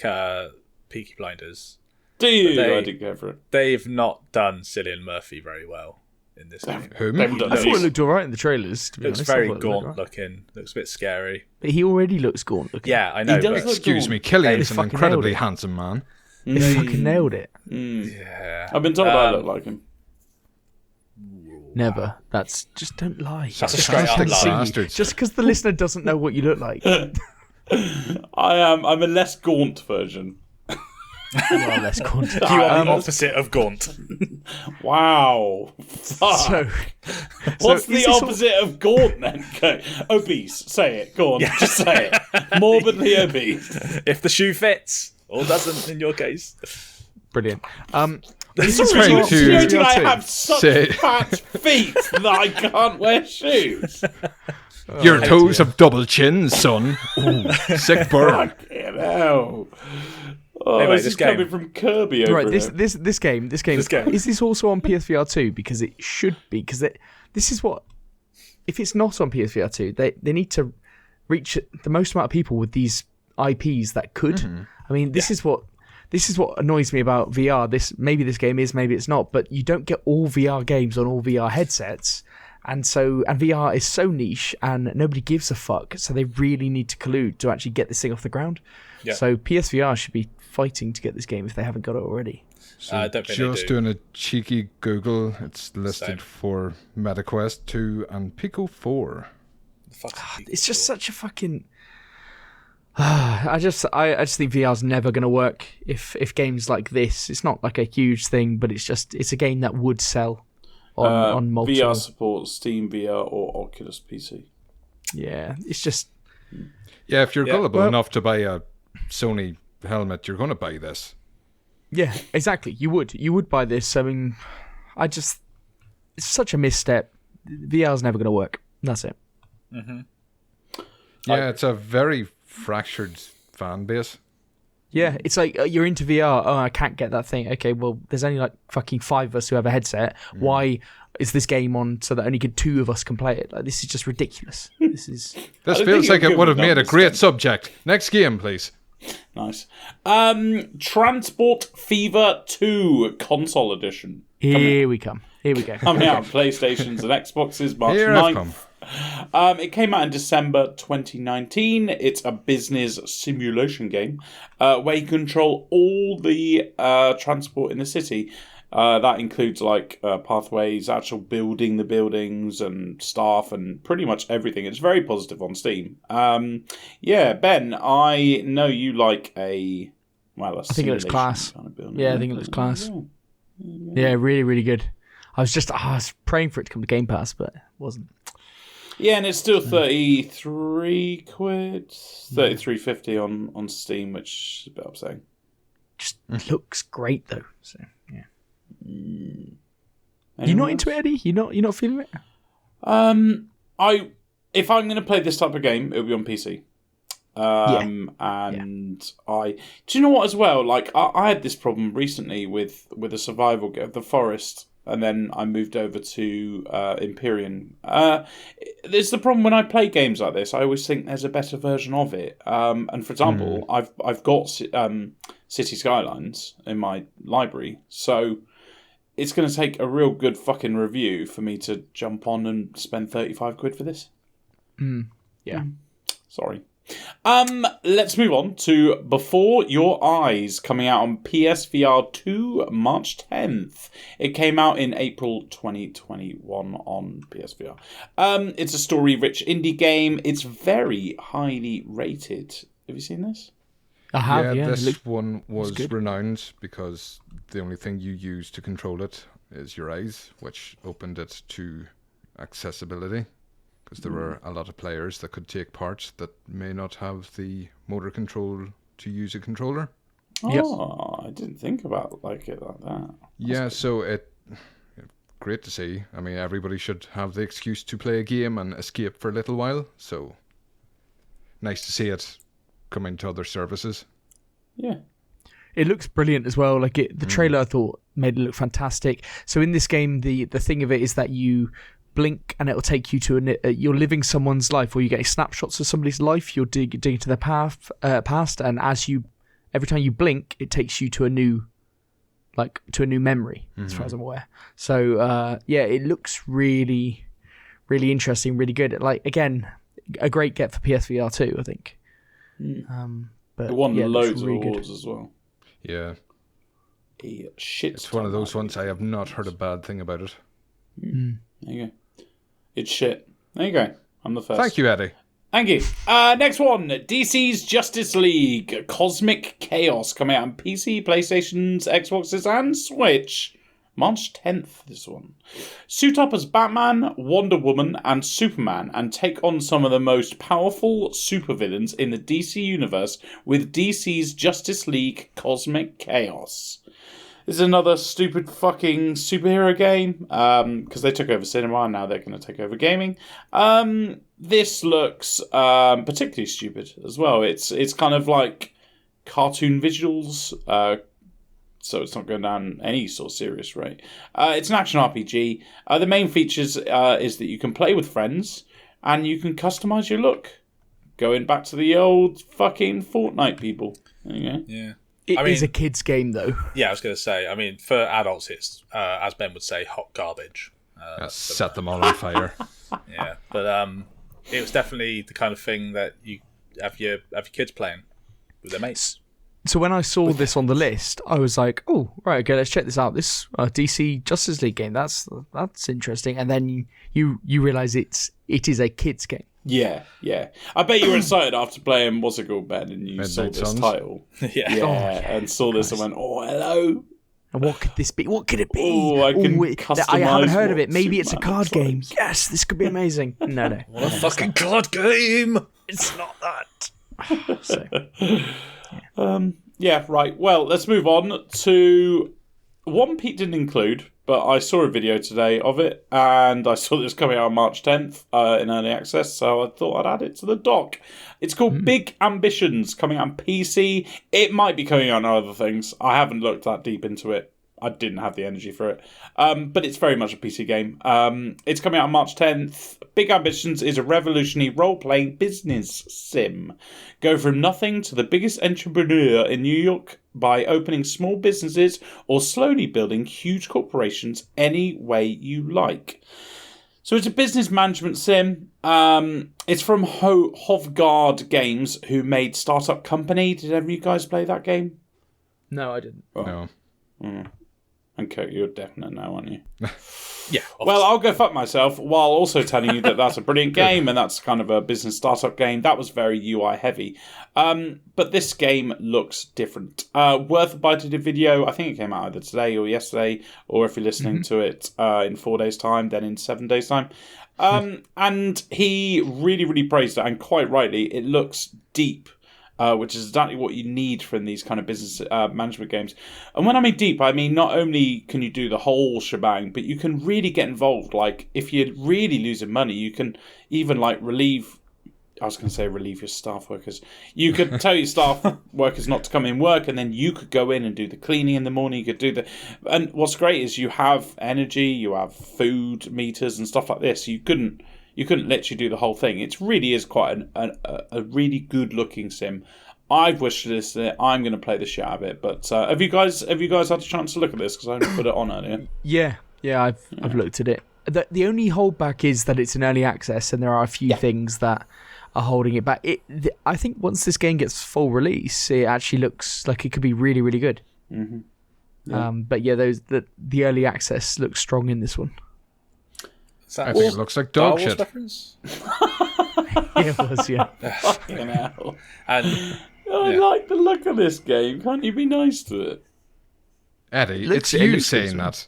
Peaky Blinders. Do you? I didn't go for it. They've not done Cillian Murphy very well in this game. Whom? I thought it looked alright in the trailers. To be Looks honest. very I thought it gaunt looked looking. Looks a bit scary. But he already looks gaunt looking. Yeah, I know. He does But look Excuse gaunt. me, Killian's They an fucking incredibly nailed it. handsome man. They fucking nailed it. yeah, I've been told I look like him. Never. That's just don't lie. That's a Just straight up don't lie. see you. Bastards. Just because the listener doesn't know what you look like. You I'm a less gaunt version. are less gaunt. you are the opposite of gaunt. Wow. Fuck. So, What's is the this all- opposite of gaunt then? Okay. Obese. Say it. Go on. Just say it. Morbidly obese. If the shoe fits or doesn't, in your case. Brilliant. It's is trying to I have such say- fat feet that I can't wear shoes. Your toes have double chins, son. Ooh, sick burn. Fucking hell. Oh, Anyway, this this is coming game. from Kirby over Right, here. this game. Is this also on PSVR 2? Because it should be. Because this is what. If it's not on PSVR 2, they need to reach the most amount of people with these IPs that could. I mean, this is what annoys me about VR. Maybe this game is, maybe it's not, but you don't get all VR games on all VR headsets. And VR is so niche and nobody gives a fuck. So they really need to collude to actually get this thing off the ground. Yeah. So PSVR should be fighting to get this game if they haven't got it already. Don't think Just they do. doing a cheeky Google, it's listed Same. for MetaQuest 2 and Pico 4. It's just such a fucking. I just think VR's never going to work if games like this. It's not like a huge thing, but it's a game that would sell on multiple. VR supports Steam VR or Oculus PC. Yeah, it's just. Yeah, if you're Yeah, gullible well- enough to buy a Sony helmet, you're going to buy this. Yeah, exactly. You would buy this. I mean, it's such a misstep. VR's never going to work. That's it. Yeah, it's a very fractured fan base. Yeah, it's like you're into VR. Oh, I can't get that thing. Okay, well, there's only like fucking 5 of us who have a headset. Why is this game on so that only 2 of us can play it? Like, this is just ridiculous. This This don't feels think like you're it good would with have made a numbers, great then. subject. Next game, please. Nice. Transport Fever 2 Console Edition. Here we come. Here we go. Coming out on PlayStations and Xboxes March Here 9th. I've come. It came out in December 2019. It's a business simulation game where you control all the transport in the city. That includes like pathways, actual building the buildings and staff and pretty much everything. It's very positive on Steam. Yeah, Ben, I know you like a I think it looks class. kind of building. Yeah, I think it looks class. Yeah, really, really good. I was praying for it to come to Game Pass, but it wasn't. Yeah, and it's still 33 quid, 33.50 on Steam, which is a bit upsetting. Just looks great though. So yeah. You're not into it, Eddie? You're not feeling it? If I'm going to play this type of game, it'll be on PC. Do you know what as well? Like I had this problem recently with a survival game, The Forest, and then I moved over to Empyrean. There's the problem when I play games like this. I always think there's a better version of it. And for example, I've got City Skylines in my library, so it's going to take a real good fucking review for me to jump on and spend 35 quid for this. Yeah. Sorry. Let's move on to Before Your Eyes, coming out on PSVR 2 March 10th. It came out in April 2021 on PSVR. It's a story-rich indie game. It's very highly rated. Have you seen this? I have, yeah. This one was renowned because the only thing you use to control it is your eyes, which opened it to accessibility. Because there were a lot of players that could take part that may not have the motor control to use a controller. Oh, I didn't think about it like that. So great to see. I mean, everybody should have the excuse to play a game and escape for a little while. So nice to see it coming to other services. Yeah. It looks brilliant as well. Like the trailer, I thought made it look fantastic. So in this game, the thing of it is that you blink and it'll take you to you're living someone's life, or you're getting snapshots of somebody's life. You're digging into their past, and every time you blink, it takes you to a new memory, as far as I'm aware. So it looks really, really interesting, really good. Like again, a great get for PSVR 2, I think. But it won loads of really awards as well. Yeah. It's one of those ones I have not heard a bad thing about it. There you go. It's shit. There you go. I'm the first. Thank you, Eddie. Thank you. Next one. DC's Justice League Cosmic Chaos, coming out on PC, PlayStations, Xboxes, and Switch. March 10th, this one. Suit up as Batman, Wonder Woman, and Superman, and take on some of the most powerful supervillains in the DC universe with DC's Justice League Cosmic Chaos. This is another stupid fucking superhero game, because they took over cinema and now they're going to take over gaming. This looks particularly stupid as well. It's kind of like cartoon visuals, so it's not going down any sort of serious rate. It's an action RPG. The main features is that you can play with friends and you can customize your look. Going back to the old fucking Fortnite people. There you go. Yeah. It is a kid's game, though. Yeah, I was going to say. I mean, for adults, it's as Ben would say, hot garbage. Set them all on fire. Yeah, but it was definitely the kind of thing that you have your kids playing with their mates. So when I saw this on the list, I was like, "Oh, right, okay, let's check this out. This DC Justice League game. That's interesting." And then you realise it is a kids game. Yeah. I bet you were excited after playing what's it called, Ben, and you saw this title. And saw this and went, "Oh, hello." And what could this be? What could it be? Oh, I haven't heard of it. Maybe it's a card game. Yes, this could be amazing. No. What a fucking card game! It's not that. So. Right. Well, let's move on to one Pete didn't include, but I saw a video today of it, and I saw this coming out on March 10th in early access, so I thought I'd add it to the doc. It's called Big Ambitions, coming out on PC. It might be coming out on other things. I haven't looked that deep into it. I didn't have the energy for it. But it's very much a PC game. It's coming out on March 10th. Big Ambitions is a revolutionary role-playing business sim. Go from nothing to the biggest entrepreneur in New York by opening small businesses or slowly building huge corporations any way you like. So it's a business management sim. It's from Hovgard Games, who made Startup Company. Did any of you guys play that game? No, I didn't. No. And Kirk, you're definite now, aren't you? Yeah. Well, I'll go fuck myself while also telling you that that's a brilliant game and that's kind of a business startup game. That was very UI heavy. But this game looks different. Worth a bite of the video. I think it came out either today or yesterday, or if you're listening to it in 4 days' time, then in 7 days' time. And he really, really praised it, and quite rightly. It looks deep. Which is exactly what you need from these kind of business management games. And when I mean deep, I mean not only can you do the whole shebang, but you can really get involved. Like, if you're really losing money, you can even, like, relieve your staff workers. You could tell your staff workers not to come in work, and then you could go in and do the cleaning in the morning. You could do and what's great is you have energy, you have food meters and stuff like this. You couldn't literally do the whole thing. It really is quite a really good looking sim. I've wishlisted it. I'm going to play the shit out of it. But have you guys had a chance to look at this? Because I only put it on earlier. Yeah, I've looked at it. The only holdback is that it's an early access, and there are a few things that are holding it back. I think once this game gets full release, it actually looks like it could be really, really good. Mm-hmm. Yeah. But yeah, the early access looks strong in this one. I think it looks like dog shit. Reference? It was, yeah. Fucking hell. And, I like the look of this game. Can't you be nice to it? Eddie, it's you saying that.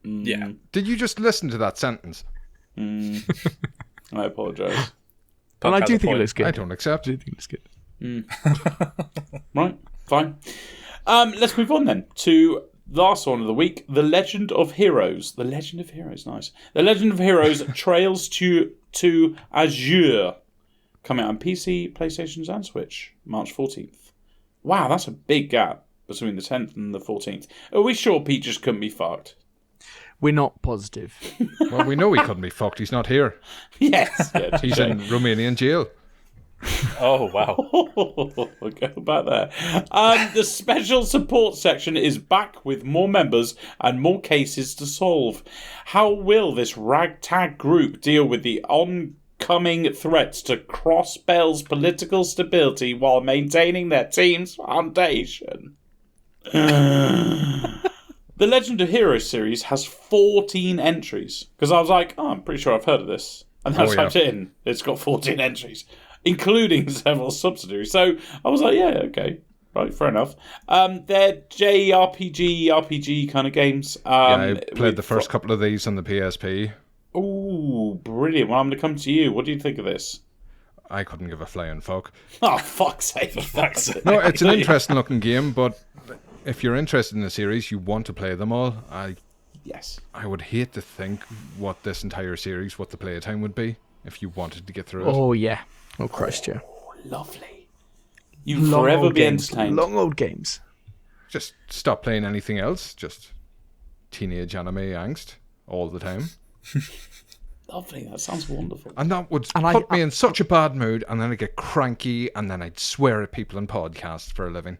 Yeah. Did you just listen to that sentence? I apologise. And I do think it looks good. I don't accept. I do think it looks good. Right, fine. Let's move on then to last one of the week, The Legend of Heroes. The Legend of Heroes, nice. The Legend of Heroes Trails to Azure. Coming out on PC, PlayStation and Switch, March 14th. Wow, that's a big gap between the 10th and the 14th. Are we sure Pete just couldn't be fucked? We're not positive. Well, we know he couldn't be fucked. He's not here. Yes. Yeah, He's in Romanian jail. Oh, wow. We'll go about that. The special support section is back with more members and more cases to solve. How will this ragtag group deal with the oncoming threats to Crossbell's political stability while maintaining their team's foundation? The Legend of Heroes series has 14 entries. Because I was like, I'm pretty sure I've heard of this. And then I typed it in. It's got 14 entries, including several subsidiaries. So I was like, yeah, okay. Right, fair enough. They're JRPG, RPG kind of games. I played the first couple of these on the PSP. Ooh, brilliant. Well, I'm going to come to you. What do you think of this? I couldn't give a flying fuck. Oh, fuck's sake. No, it's an interesting looking game, but if you're interested in the series, you want to play them all, Yes. I would hate to think what this entire series, what the playtime would be if you wanted to get through it. Oh, yeah. Oh, Christ, yeah. Oh, lovely. You'll forever be entertained. Long old games. Just stop playing anything else. Just teenage anime angst all the time. Lovely. That sounds wonderful. And that would put me in such a bad mood, and then I'd get cranky, and then I'd swear at people in podcasts for a living.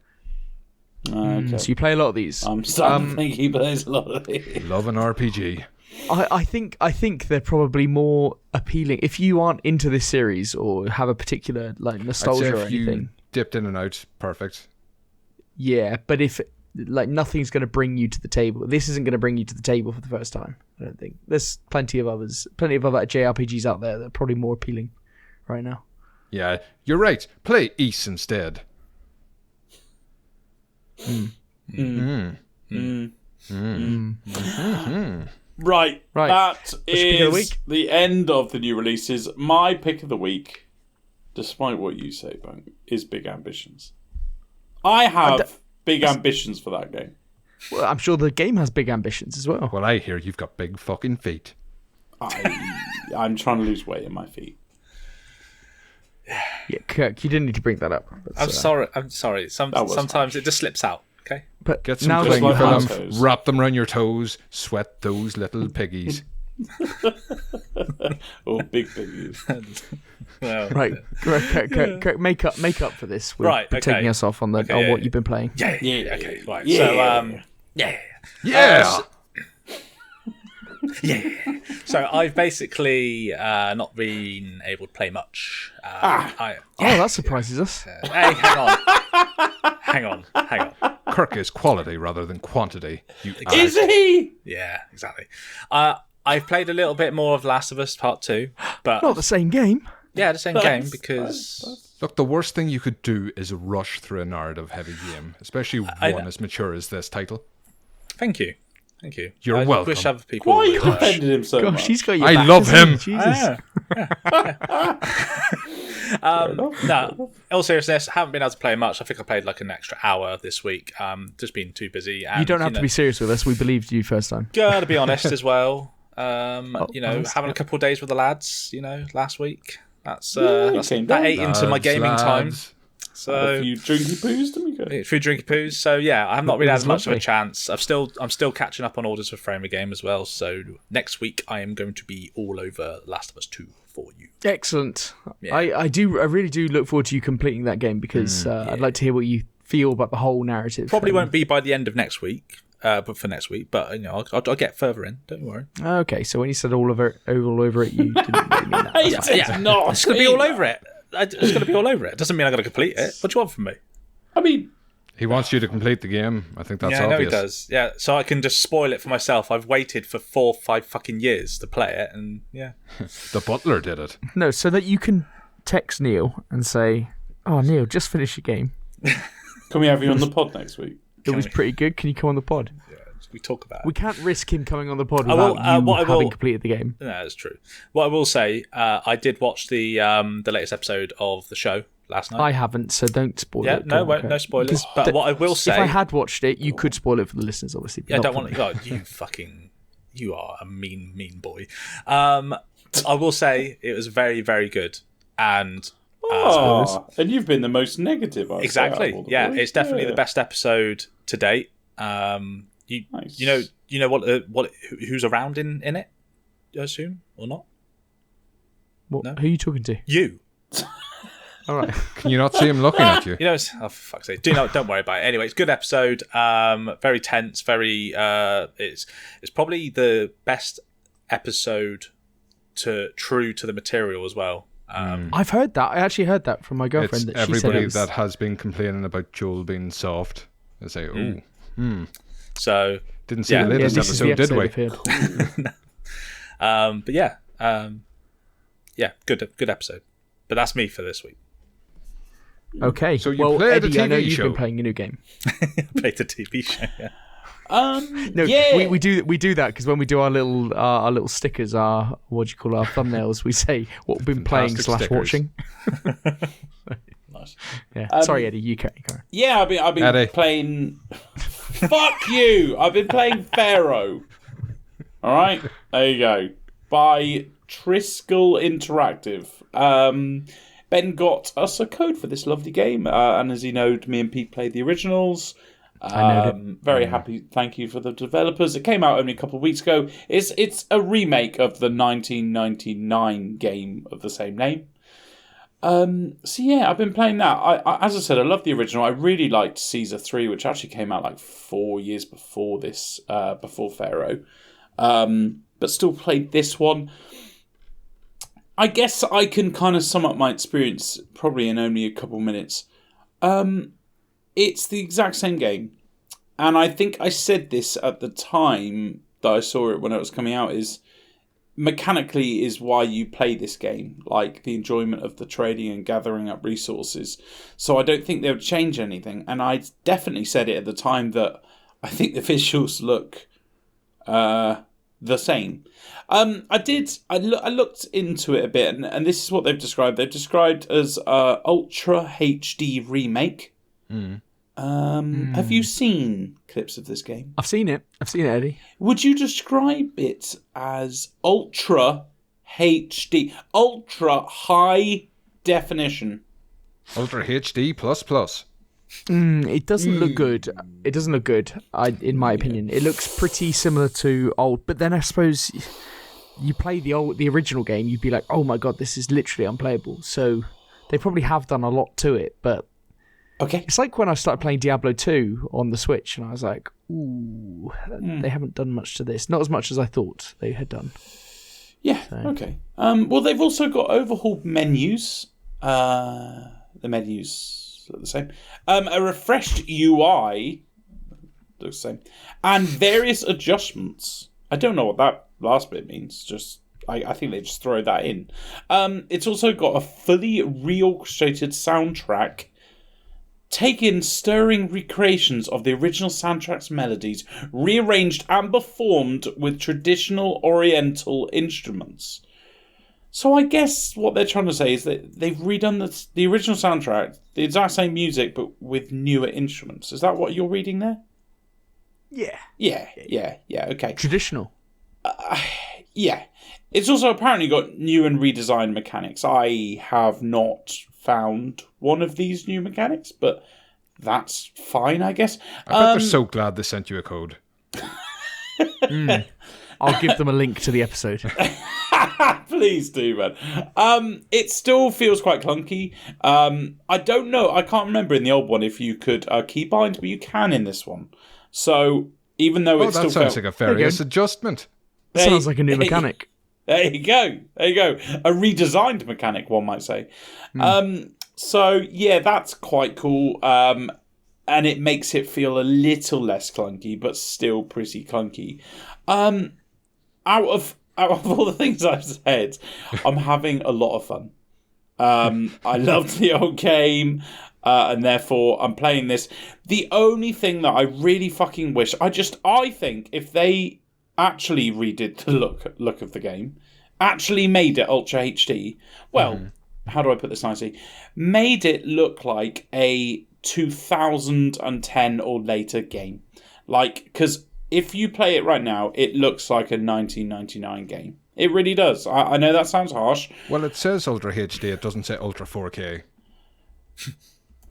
Okay. So you play a lot of these. I'm starting to think he plays a lot of these. Love an RPG. I think they're probably more appealing if you aren't into this series or have a particular nostalgia or anything. You dipped in and out, perfect. Yeah, but if nothing's going to bring you to the table, this isn't going to bring you to the table for the first time. I don't think there's plenty of other JRPGs out there that are probably more appealing right now. Yeah, you're right. Play Ys instead. Right. That is the, the end of the new releases. My pick of the week, despite what you say, Bang, is Big Ambitions. I have big ambitions for that game. Well, I'm sure the game has big ambitions as well. Well, I hear you've got big fucking feet. I'm trying to lose weight in my feet. Yeah, Kirk, you didn't need to bring that up. I'm sorry. Sometimes it just slips out. Okay. But get some now cling like film, wrap them around your toes, sweat those little piggies. Oh, big piggies. Well, right, Kirk, make up for this. We're Right, okay. taking us off on what you've been playing. Yeah. Okay. Right. Yeah. So yeah. So I've basically not been able to play much. Oh, that surprises us. Hey, hang on. hang on. Kirk is quality rather than quantity. Is he? Yeah, exactly. I've played a little bit more of Last of Us Part 2, but Not the same game. yeah, the same game because Look, the worst thing you could do is rush through a narrative-heavy game, especially one as mature as this title. Thank you. You're I welcome. wish other people Why are you would. defending him so much? Gosh, he's got your I back, love hasn't he? him. Jesus. No, in all seriousness, haven't been able to play much. I think I played like an extra hour this week. Just been too busy. And, You don't have to be serious with us. We believed you first time. Gotta be honest as well. Having honest, a couple of days with the lads, last week. That came that down. ate into my gaming time. Lads. So A few drinky poos, didn't we go? few drinky poos. So yeah, I have not really had was much of a lovely. chance. I'm still catching up on orders for Frame a Game as well. So next week I am going to be all over Last of Us 2 for you. Excellent. Yeah. I really do look forward to you completing that game because I'd like to hear what you feel about the whole narrative. Probably won't be by the end of next week, but for next week. But I'll get further in. Don't worry. Okay, so when you said all over it, you didn't really mean that. That's fine. It's not. It's going to be all over it. It's going to be all over it. Doesn't mean I'm going to complete it. What do you want from me? I mean, He wants you to complete the game. I think that's yeah, I know he obvious. does. Yeah, so I can just spoil it for myself. I've waited for 4 or 5 fucking years to play it, and yeah. The butler did it. No, so that you can text Neil and say, "Oh, Neil, just finish your game. can we have you on the pod next week? It was pretty good. Can you come on the pod?" We talk about it. We can't risk him coming on the pod I will- without you what I will- having completed the game. No, that's true. What I will say, I did watch the latest episode of the show last night. I haven't, so don't spoil Yeah, it. no, Don't, won't, no spoilers. Because But what I will say, if I had watched it, you could spoil it for the listeners, obviously. but yeah, not don't for want me. God, you are a mean boy. I will say it was very, very good, and And you've been the most negative. I'd say, out exactly, of all the yeah, boys. it's definitely Yeah. the best episode to date. Nice. You know what who's around in it? I assume or not? What, No? Who are you talking to? You. All right. Can you not see him looking at you? You know, for fuck's sake. Don't worry about it. Anyway, it's a good episode. Very tense. Very. It's probably the best episode true to the material as well. I've heard that. I actually heard that from my girlfriend. It's That she said everybody it was, that has been complaining about Joel being soft. They say, So didn't see Yeah. the yeah, latest this is the episode, did episode we? I've heard. but yeah, good episode. But that's me for this week. Okay. So you well, played a Eddie, I know TV you've show. been playing a new game. Played the TV show. Yeah. No, yeah. we do that because when we do our little stickers, our what do you call our thumbnails, we say what we've been playing / Fantastic watching. Nice. Yeah. Sorry, Eddie. You carry. Yeah, I've been Eddie. playing. Fuck you! I've been playing Pharaoh. All right, there you go. By Triskel Interactive. Ben got us a code for this lovely game, and as you know, me and Pete played the originals. I know Very happy. Thank you for the developers. It came out only a couple of weeks ago. It's a remake of the 1999 game of the same name. So yeah, I've been playing that. I as I said, I love the original. I really liked Caesar 3, which actually came out like 4 years before this, before Pharaoh. But still played this one. I guess I can kind of sum up my experience probably in only a couple minutes. It's the exact same game. And I think I said this at the time that I saw it when it was coming out, is mechanically is why you play this game, like the enjoyment of the trading and gathering up resources. So I don't think they would change anything. And I definitely said it at the time that I think the visuals look the same. I looked into it a bit, and this is what they've described. They've described as Ultra HD remake. Have you seen clips of this game? I've seen it, Eddie. Would you describe it as Ultra HD, ultra high definition? Ultra HD plus. It doesn't look good. It doesn't look good, in my opinion. It looks pretty similar to old, but then I suppose you play the original game, you'd be like, oh my god, this is literally unplayable. So they probably have done a lot to it, but Okay. it's like when I started playing Diablo 2 on the Switch, and I was like, ooh, they haven't done much to this. Not as much as I thought they had done. Yeah, okay. Well, they've also got overhauled menus. The menus look the same. A refreshed UI looks the same, and various adjustments. I don't know what that last bit means. I think they just throw that in. It's also got a fully reorchestrated soundtrack. Take in stirring recreations of the original soundtrack's melodies, rearranged and performed with traditional Oriental instruments. So I guess what they're trying to say is that they've redone the original soundtrack, the exact same music, but with newer instruments. Is that what you're reading there? Yeah. Yeah, okay. Traditional. Yeah. It's also apparently got new and redesigned mechanics. I have not found one of these new mechanics, but that's fine, I guess. I bet they're so glad they sent you a code. I'll give them a link to the episode. Please do, man. It still feels quite clunky. I don't know. I can't remember in the old one if you could keybind, but you can in this one. So even though it still sounds like a various adjustment. Sounds like a new mechanic. There you go. A redesigned mechanic, one might say. So yeah, that's quite cool. And it makes it feel a little less clunky, but still pretty clunky. Out of all the things I've said, I'm having a lot of fun. I loved the old game, and therefore I'm playing this. The only thing that I really fucking wish, I think if they actually redid the look of the game, actually made it Ultra HD, well, how do I put this nicely? Made it look like a 2010 or later game. Like, because if you play it right now, it looks like a 1999 game. It really does. I know that sounds harsh. Well, it says Ultra HD, it doesn't say Ultra 4K.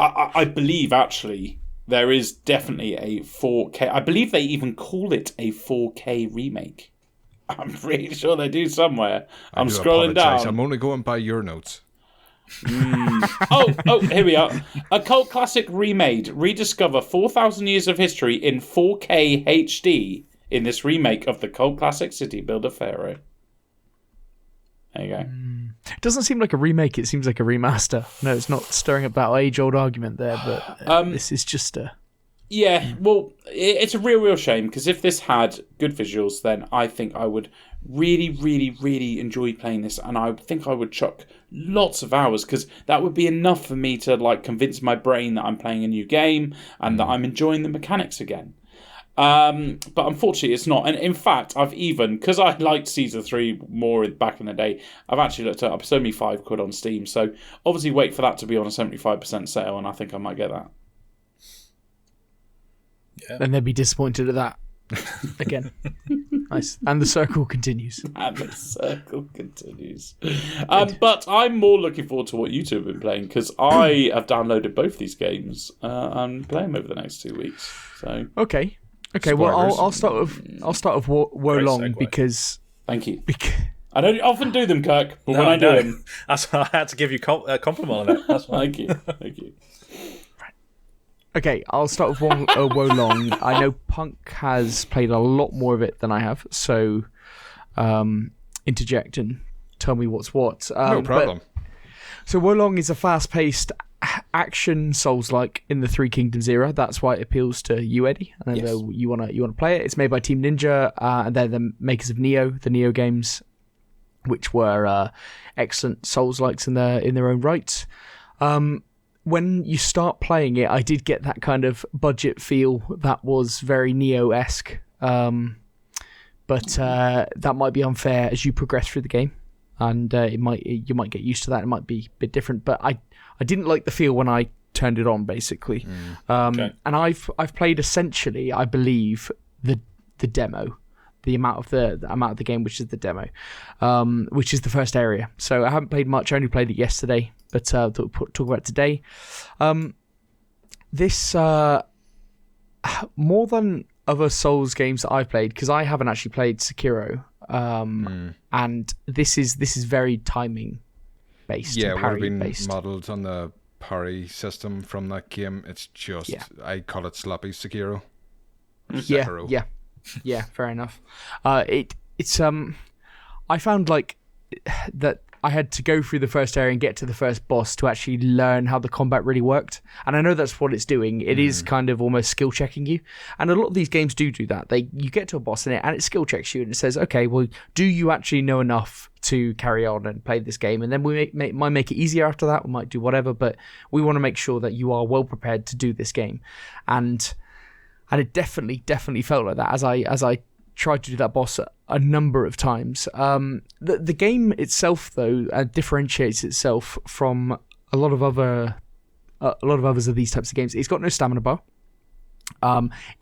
I believe, actually, there is definitely a 4K. I believe they even call it a 4K remake. I'm pretty sure they do somewhere. I'm scrolling down. I'm only going by your notes. Oh, here we are. A cult classic remade. Rediscover 4,000 years of history in 4K HD in this remake of the cult classic City Builder Pharaoh. There you go. It doesn't seem like a remake, it seems like a remaster. No, it's not stirring up that age-old argument there, but this is just a... Yeah, well, it's a real shame, because if this had good visuals, then I think I would really, really, really enjoy playing this, and I think I would chuck lots of hours, because that would be enough for me to convince my brain that I'm playing a new game, and that I'm enjoying the mechanics again. But unfortunately it's not, and in fact I've even, because I liked Caesar 3 more back in the day, I've actually looked it up. It's only £5 on Steam, so obviously wait for that to be on a 75% sale, and I think I might get that. Yeah. And they'd be disappointed at that again. Nice. And the circle continues. But I'm more looking forward to what you two have been playing, because I have downloaded both these games and play them over the next 2 weeks. So okay. Well, I'll start with Wolong because. Thank you. I don't often do them, Kirk, but when I do them, that's why I had to give you a compliment on it. That's why. Thank you. Okay, I'll start with Wolong. I know Punk has played a lot more of it than I have, so interject and tell me what's what. No problem. So Wolong is a fast-paced action Souls-like in the Three Kingdoms era. That's why it appeals to you, Eddie. I know you want to play it. It's made by Team Ninja, and they're the makers of Nioh, the Nioh games, which were excellent Souls-likes in their own right. When you start playing it, I did get that kind of budget feel that was very Nioh-esque, but that might be unfair as you progress through the game, and you might get used to that. It might be a bit different, but I didn't like the feel when I turned it on, basically. And I've played essentially, I believe, the demo. The amount of the game, which is the demo, which is the first area. So I haven't played much. I only played it yesterday, but thought we'd talk about it today. This more than other Souls games that I've played, because I haven't actually played Sekiro, and this is very timing based. Yeah, it would have been based. modelled on the parry system from that game. It's just I call it sloppy Sekiro. Sekiro. Yeah, fair enough. It's I found that I had to go through the first area and get to the first boss to actually learn how the combat really worked. And I know that's what it's doing. It is kind of almost skill checking you. And a lot of these games do that. You get to a boss in it and it skill checks you and it says, okay, well, do you actually know enough to carry on and play this game? And then we might make it easier after that. We might do whatever, but we want to make sure that you are well prepared to do this game. And it definitely felt like that as I tried to do that boss a number of times. The game itself, though, differentiates itself from a lot of others of these types of games. It's got no stamina bar.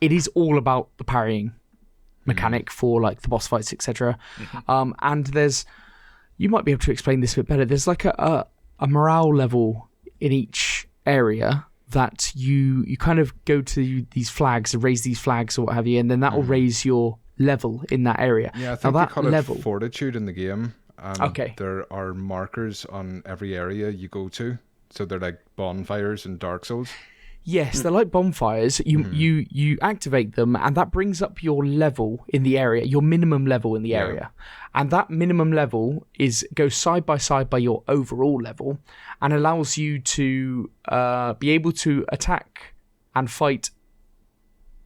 It is all about the parrying mechanic for like the boss fights, etc. And you might be able to explain this a bit better. There's like a morale level in each area that you kind of go to these flags and raise these flags or what have you, and then that will raise your level in that area. Yeah, I think they call it fortitude in the game. Okay. There are markers on every area you go to, so they're like bonfires in Dark Souls. Yes, they're like bonfires. You activate them, and that brings up your level in the area, your minimum level in the area. And that minimum level goes side by side by your overall level, and allows you to be able to attack and fight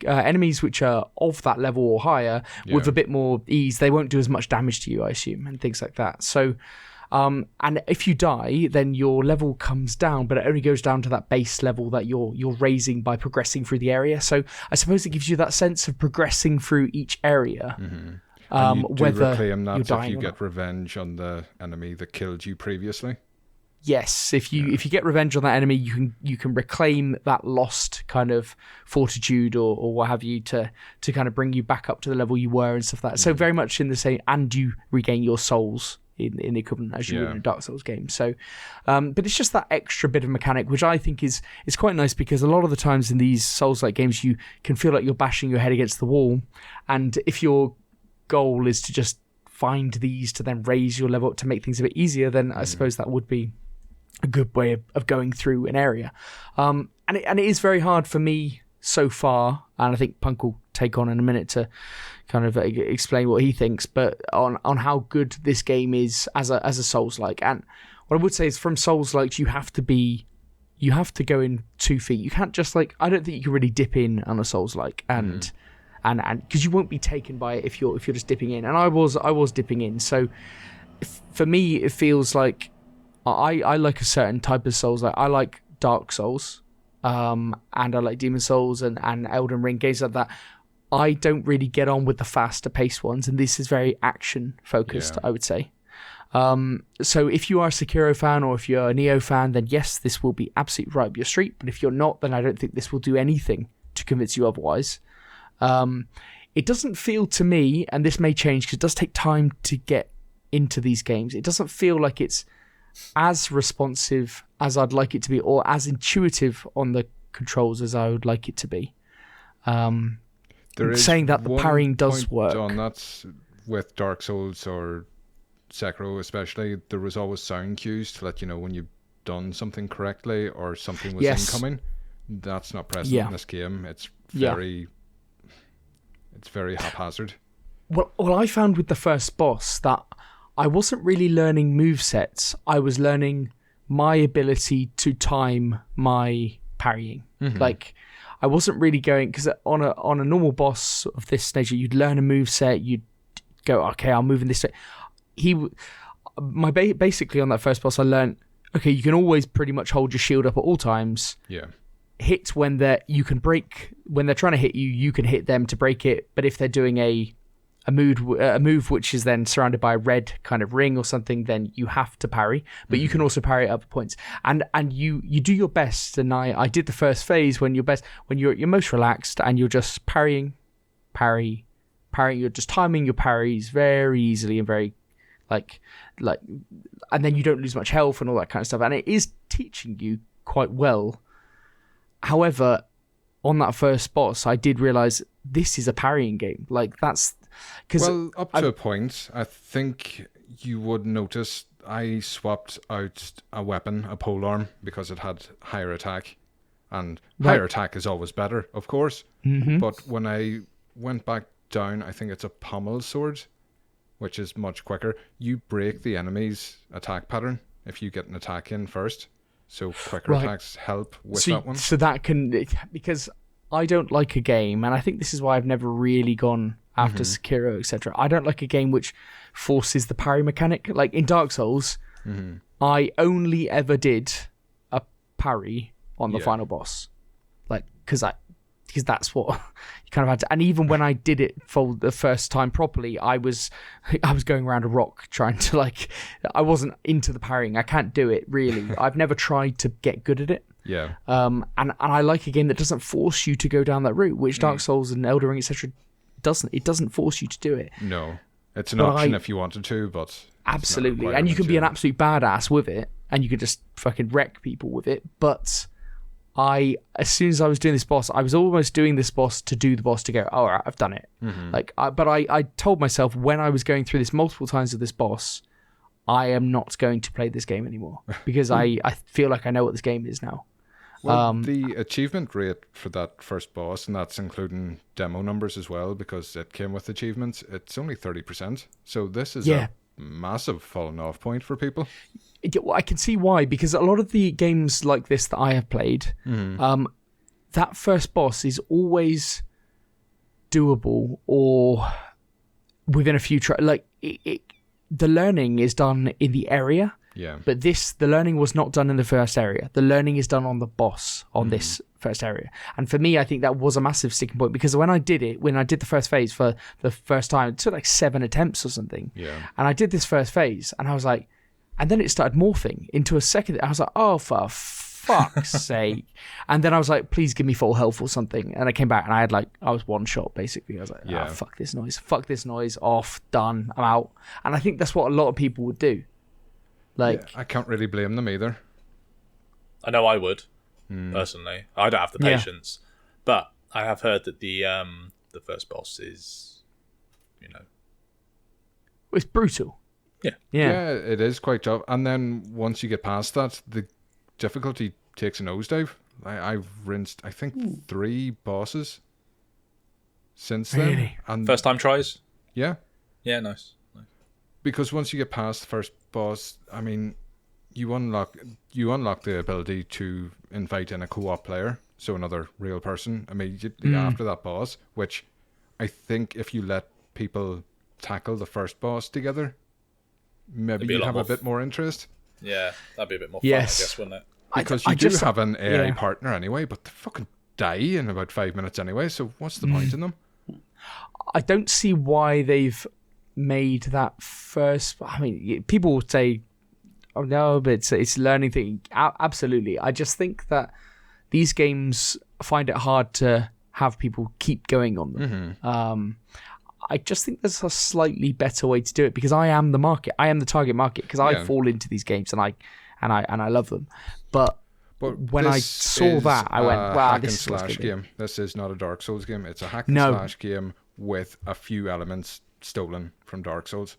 enemies which are of that level or higher with a bit more ease. They won't do as much damage to you, I assume, and things like that. So, and if you die, then your level comes down, but it only goes down to that base level that you're raising by progressing through the area. So I suppose it gives you that sense of progressing through each area. And you do whether reclaim that you're dying if you or get not. revenge on the enemy that killed you previously. Yes, if you get revenge on that enemy, you can reclaim that lost kind of fortitude or what have you to kind of bring you back up to the level you were and stuff like that. So very much in the same, and you regain your souls in the equivalent as you would in a Dark Souls game. So, but it's just that extra bit of mechanic, which I think is quite nice, because a lot of the times in these Souls-like games, you can feel like you're bashing your head against the wall, and if your goal is to just find these to then raise your level up to make things a bit easier, then I suppose that would be a good way of going through an area. And it is very hard for me so far, and I think Punk will take on in a minute to kind of explain what he thinks, but on how good this game is as a Souls-like. And what I would say is, from Souls-like, you have to go in 2 feet. You can't just I don't think you can really dip in on a Souls-like and because you won't be taken by it if you're just dipping in. And I was dipping in. So for me, it feels like I like a certain type of Souls. Like I like Dark Souls, and I like Demon Souls and Elden Ring, games like that. I don't really get on with the faster paced ones, and this is very action focused, I would say. So if you are a Sekiro fan or if you're a Neo fan, then yes, this will be absolutely right up your street. But if you're not, then I don't think this will do anything to convince you otherwise. It doesn't feel to me, and this may change because it does take time to get into these games, it doesn't feel like it's as responsive as I'd like it to be, or as intuitive on the controls as I would like it to be. There is saying that the parrying does work. On that, with Dark Souls or Sekiro especially, there was always sound cues to let you know when you've done something correctly or something was incoming. That's not present in this game. It's very haphazard. Well, I found with the first boss that I wasn't really learning movesets. I was learning my ability to time my parrying. Like, I wasn't really going, because on a normal boss of this nature, you'd learn a moveset, you'd go, okay, I'm moving this way. Basically on that first boss, I learned, okay, you can always pretty much hold your shield up at all times. Yeah. Hit when you can break, when they're trying to hit you, you can hit them to break it. But if they're doing a move which is then surrounded by a red kind of ring or something, then you have to parry, but you can also parry at other points, and you do your best. And I did the first phase when you're most relaxed and you're just parrying, you're just timing your parries very easily and very like, and then you don't lose much health and all that kind of stuff, and it is teaching you quite well. However, on that first boss, I did realize this is a parrying game. Like, that's well, up to a point. I think you would notice I swapped out a weapon, a polearm, because it had higher attack, and higher attack is always better, of course. But when I went back down, I think it's a pommel sword. which is much quicker. You break the enemy's attack pattern if you get an attack in first. So quicker attacks help with that one. So that can... Because I don't like a game, and I think this is why I've never really gone after Sekiro, etc. I don't like a game which forces the parry mechanic. Like in Dark Souls, I only ever did a parry on the final boss. Like, because that's what you kind of had to. And even when I did it for the first time properly, I was going around a rock trying to, like, I wasn't into the parrying. I can't do it really. I've never tried to get good at it. Yeah. And I like a game that doesn't force you to go down that route, which Dark Souls and Elden Ring, etc. doesn't. It doesn't force you to do it. No, it's an option if you wanted to, but absolutely, and you can be an absolute badass with it, and you can just fucking wreck people with it. But as soon as I was doing this boss, I was almost doing this boss to do the boss to go, all right, I've done it. But I told myself when I was going through this multiple times with this boss, I am not going to play this game anymore because I feel like I know what this game is now. Well, the achievement rate for that first boss, and that's including demo numbers as well, because it came with achievements, it's only 30%. So this is a massive falling off point for people. I can see why, because a lot of the games like this that I have played, that first boss is always doable or within a few the learning is done in the area. Yeah. But the learning was not done in the first area. The learning is done on the boss on this first area. And for me, I think that was a massive sticking point because when I did the first phase for the first time, it took like 7 attempts or something. Yeah. And I did this first phase and I was like, and then it started morphing into a second. I was like, oh, for fuck's sake. And then I was like, please give me full health or something. And I came back and I was one shot basically. I was like, fuck this noise, off, done, I'm out. And I think that's what a lot of people would do. Like, I can't really blame them either. I know I would, personally. I don't have the patience, but I have heard that the first boss is, it's brutal. Yeah, it is quite tough. And then once you get past that, the difficulty takes a nosedive. I've rinsed, I think, 3 bosses since then. And first time tries? Yeah. Yeah, nice. Because once you get past the first boss, I mean, you unlock the ability to invite in a co-op player, so another real person immediately after that boss, which I think if you let people tackle the first boss together, maybe you'd have a bit more interest. Yeah, that'd be a bit more fun, I guess, wouldn't it? Because you do have an AI partner anyway, but they fucking die in about 5 minutes anyway, so what's the point in them? I don't see why they've made that first. I mean, people would say, "Oh no," but it's a learning thing. Absolutely, I just think that these games find it hard to have people keep going on them. I just think there's a slightly better way to do it because I am the market. I am the target market because I fall into these games and I love them. But when I saw that, I went, "Wow, this is slash game. This is not a Dark Souls game. It's a hack and slash game with a few elements stolen from Dark Souls."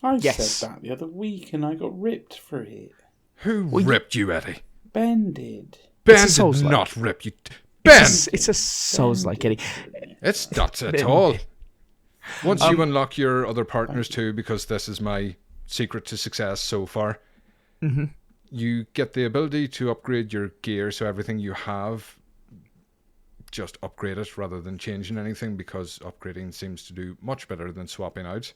I said that the other week and I got ripped for it. Who ripped you, Eddie? Ben did. Ben did not rip you. Ben! It's a Souls-like, Eddie. It's not at all. Once you unlock your other partners too, because this is my secret to success so far, you get the ability to upgrade your gear, so everything you have, just upgrade it rather than changing anything, because upgrading seems to do much better than swapping out.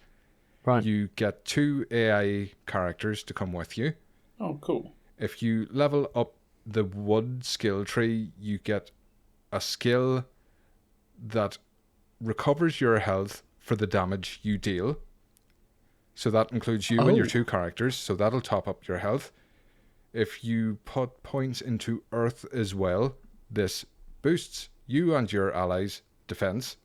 Right. You get 2 AI characters to come with you. Oh, cool. If you level up the wood skill tree, you get a skill that recovers your health for the damage you deal. So that includes you and your 2 characters, so that'll top up your health. If you put points into earth as well, this boosts you and your allies' defense,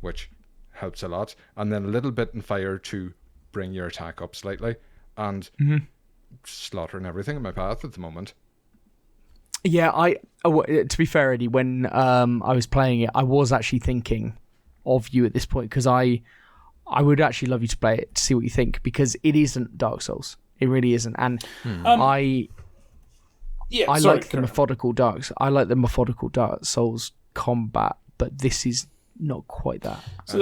which helps a lot, and then a little bit in fire to bring your attack up slightly, and slaughtering everything in my path at the moment. Yeah, to be fair, Eddie, when I was playing it, I was actually thinking of you at this point, because I would actually love you to play it to see what you think, because it isn't Dark Souls. It really isn't, and I like the methodical Dark Souls combat, but this is not quite that. So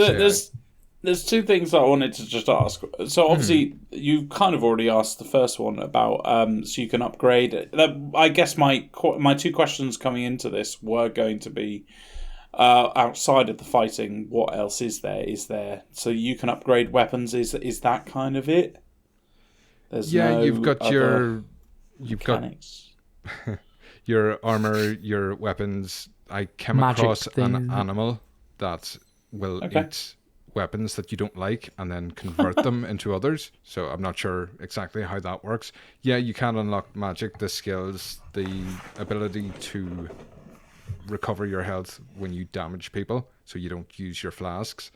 There's two things that I wanted to just ask. So obviously, you kind of already asked the first one about so you can upgrade. I guess my two questions coming into this were going to be outside of the fighting. What else is there? So you can upgrade weapons? Is that kind of it? There's you've got your mechanics. Your armor, your weapons. I came Magic across things. an animal that will eat weapons that you don't like and then convert them into others. So I'm not sure exactly how that works. Yeah, you can unlock magic, the skills, the ability to recover your health when you damage people, so you don't use your flasks.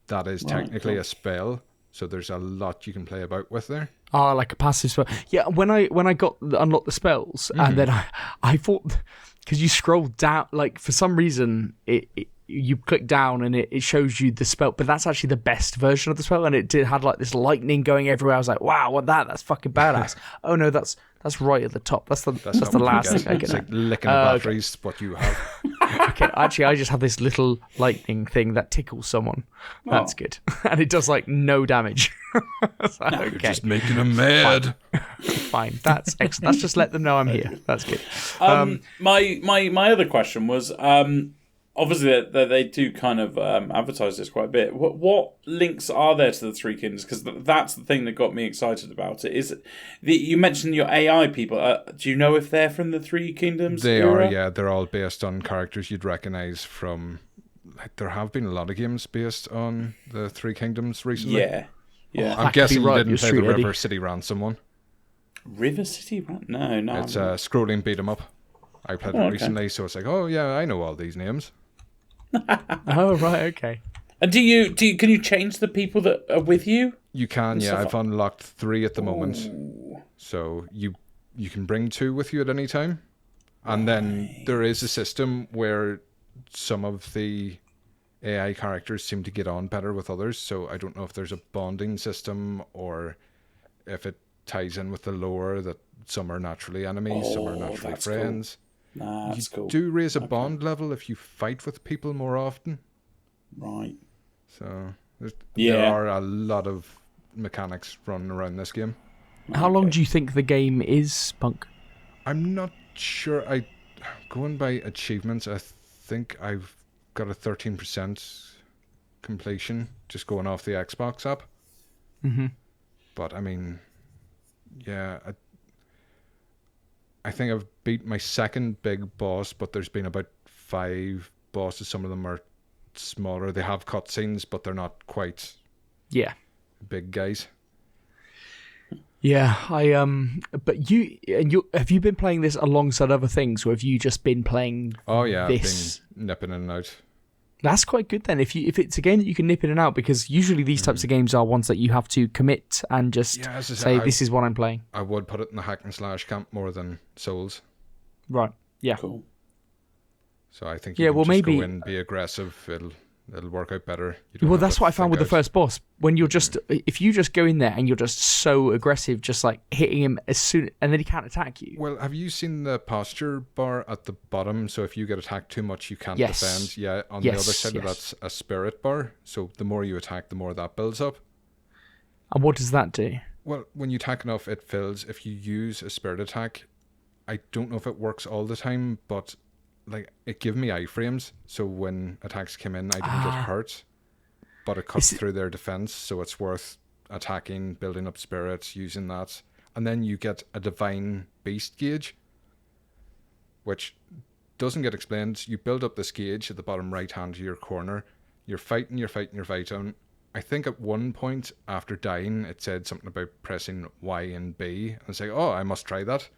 That is technically a spell, so there's a lot you can play about with there. Oh, like a passive spell. Yeah, when I unlocked the spells, and then I thought, because you scroll down, like for some reason you click down and it shows you the spell, but that's actually the best version of the spell, and it had like this lightning going everywhere. I was like, wow, what that's fucking badass. Oh no, that's right at the top. That's the last thing I get. It's like licking the batteries, what you have. Okay, actually, I just have this little lightning thing that tickles someone. That's good, and it does like no damage. Like, You're just making them mad. Fine. That's excellent. Let's just let them know I'm here. That's good. My other question was obviously they do kind of advertise this quite a bit. What links are there to the Three Kingdoms? Because that's the thing that got me excited about it. Is you mentioned your AI people? Do you know if they're from the Three Kingdoms? They era? are, yeah. They're all based on characters you'd recognize from. Like, there have been a lot of games based on the Three Kingdoms recently. Yeah. I'm guessing you didn't play the Eddie. River City Ransom one. River City? No. It's a scrolling beat 'em up. I played it recently, so it's like, oh yeah, I know all these names. Oh right, okay. And can you change the people that are with you? You can, yeah. I've unlocked 3 at the moment, so you can bring 2 with you at any time, and then there is a system where some of the AI characters seem to get on better with others. So I don't know if there's a bonding system or if it ties in with the lore that some are naturally enemies, some are naturally friends. Cool. Nah, that's cool. Do raise a bond level if you fight with people more often. Right. So there are a lot of mechanics running around this game. How long do you think the game is, Punk? I'm not sure. Going by achievements, I think I've got a 13% completion just going off the Xbox app. Mm-hmm. But I mean, yeah, I think I've beat my second big boss, but there's been about 5 bosses. Some of them are smaller. They have cutscenes, but they're not quite big guys. Yeah, but you have you been playing this alongside other things, or have you just been playing? Oh yeah, this? I've been nipping in and out. That's quite good then. If it's a game that you can nip in and out, because usually these types of games are ones that you have to commit and just say this is what I'm playing. I would put it in the hack and slash camp more than Souls. Right. Yeah. Cool. So I think you can maybe go in, be aggressive. It'll work out better. Well, that's what I found with the first boss. When you're just, if you just go in there and you're just so aggressive, just like hitting him as soon, and then he can't attack you. Well, have you seen the posture bar at the bottom? So if you get attacked too much, you can't defend. Yeah, on the other side of that's a spirit bar. So the more you attack, the more that builds up. And what does that do? Well, when you attack enough, it fills. If you use a spirit attack, I don't know if it works all the time, but like it gave me iframes, so when attacks came in I didn't get hurt, but it cuts through their defense, so it's worth attacking, building up spirits, using that. And then you get a divine beast gauge, which doesn't get explained. You build up this gauge at the bottom right hand of your corner. You're fighting. I think at one point after dying it said something about pressing Y and B, and it's like, oh, I must try that.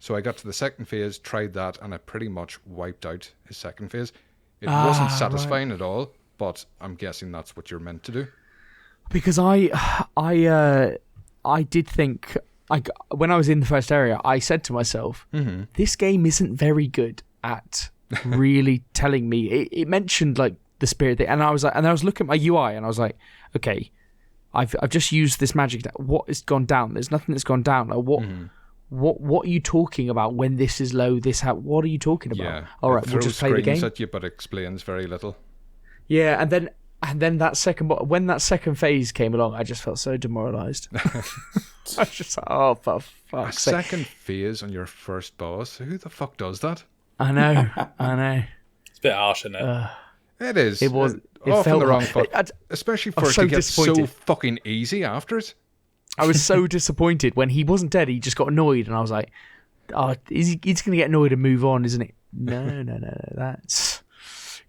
So I got to the second phase, tried that, and I pretty much wiped out his second phase. It wasn't satisfying at all, but I'm guessing that's what you're meant to do. Because I did think, when I was in the first area, I said to myself, this game isn't very good at really telling me. It mentioned like the spirit thing, and I was looking at my UI, and I was like, okay, I've just used this magic. What has gone down? There's nothing that's gone down. Like what? What are you talking about when this is low? What are you talking about? Yeah, all right, we'll just play the game. At you, but explains very little. Yeah, and then And then when that second phase came along, I just felt so demoralised. I was just like, oh, for fuck's sake. Second phase on your first boss? Who the fuck does that? I know. It's a bit harsh, isn't it? It is. It was. It Off on felt the wrong wrong. foot. Especially for it so to get so disappointed. fucking easy after it. I was so disappointed when he wasn't dead. He just got annoyed, and I was like, "Oh, he's going to get annoyed and move on, isn't it?" No.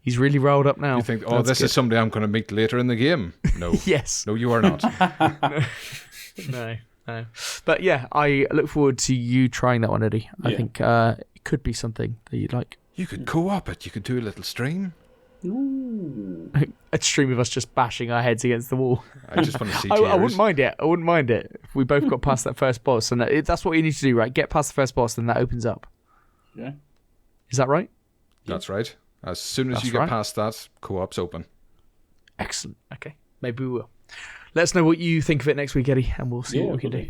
He's really rolled up now. You think, this is somebody I'm going to meet later in the game? No. Yes. No, you are not. No. But yeah, I look forward to you trying that one, Eddie. I think it could be something that you'd like. You could co-op it. You could do a little stream. Ooh. A stream of us just bashing our heads against the wall. I just want to see I tears. wouldn't mind it. If we both got past that first boss, and that's what you need to do, right? Get past the first boss, then that opens up. Yeah. Is that right? That's right. As soon as That's you get right. past that, co-op's open. Excellent. Okay, maybe we will. Let us know what you think of it next week, Eddie, and we'll see what we can do.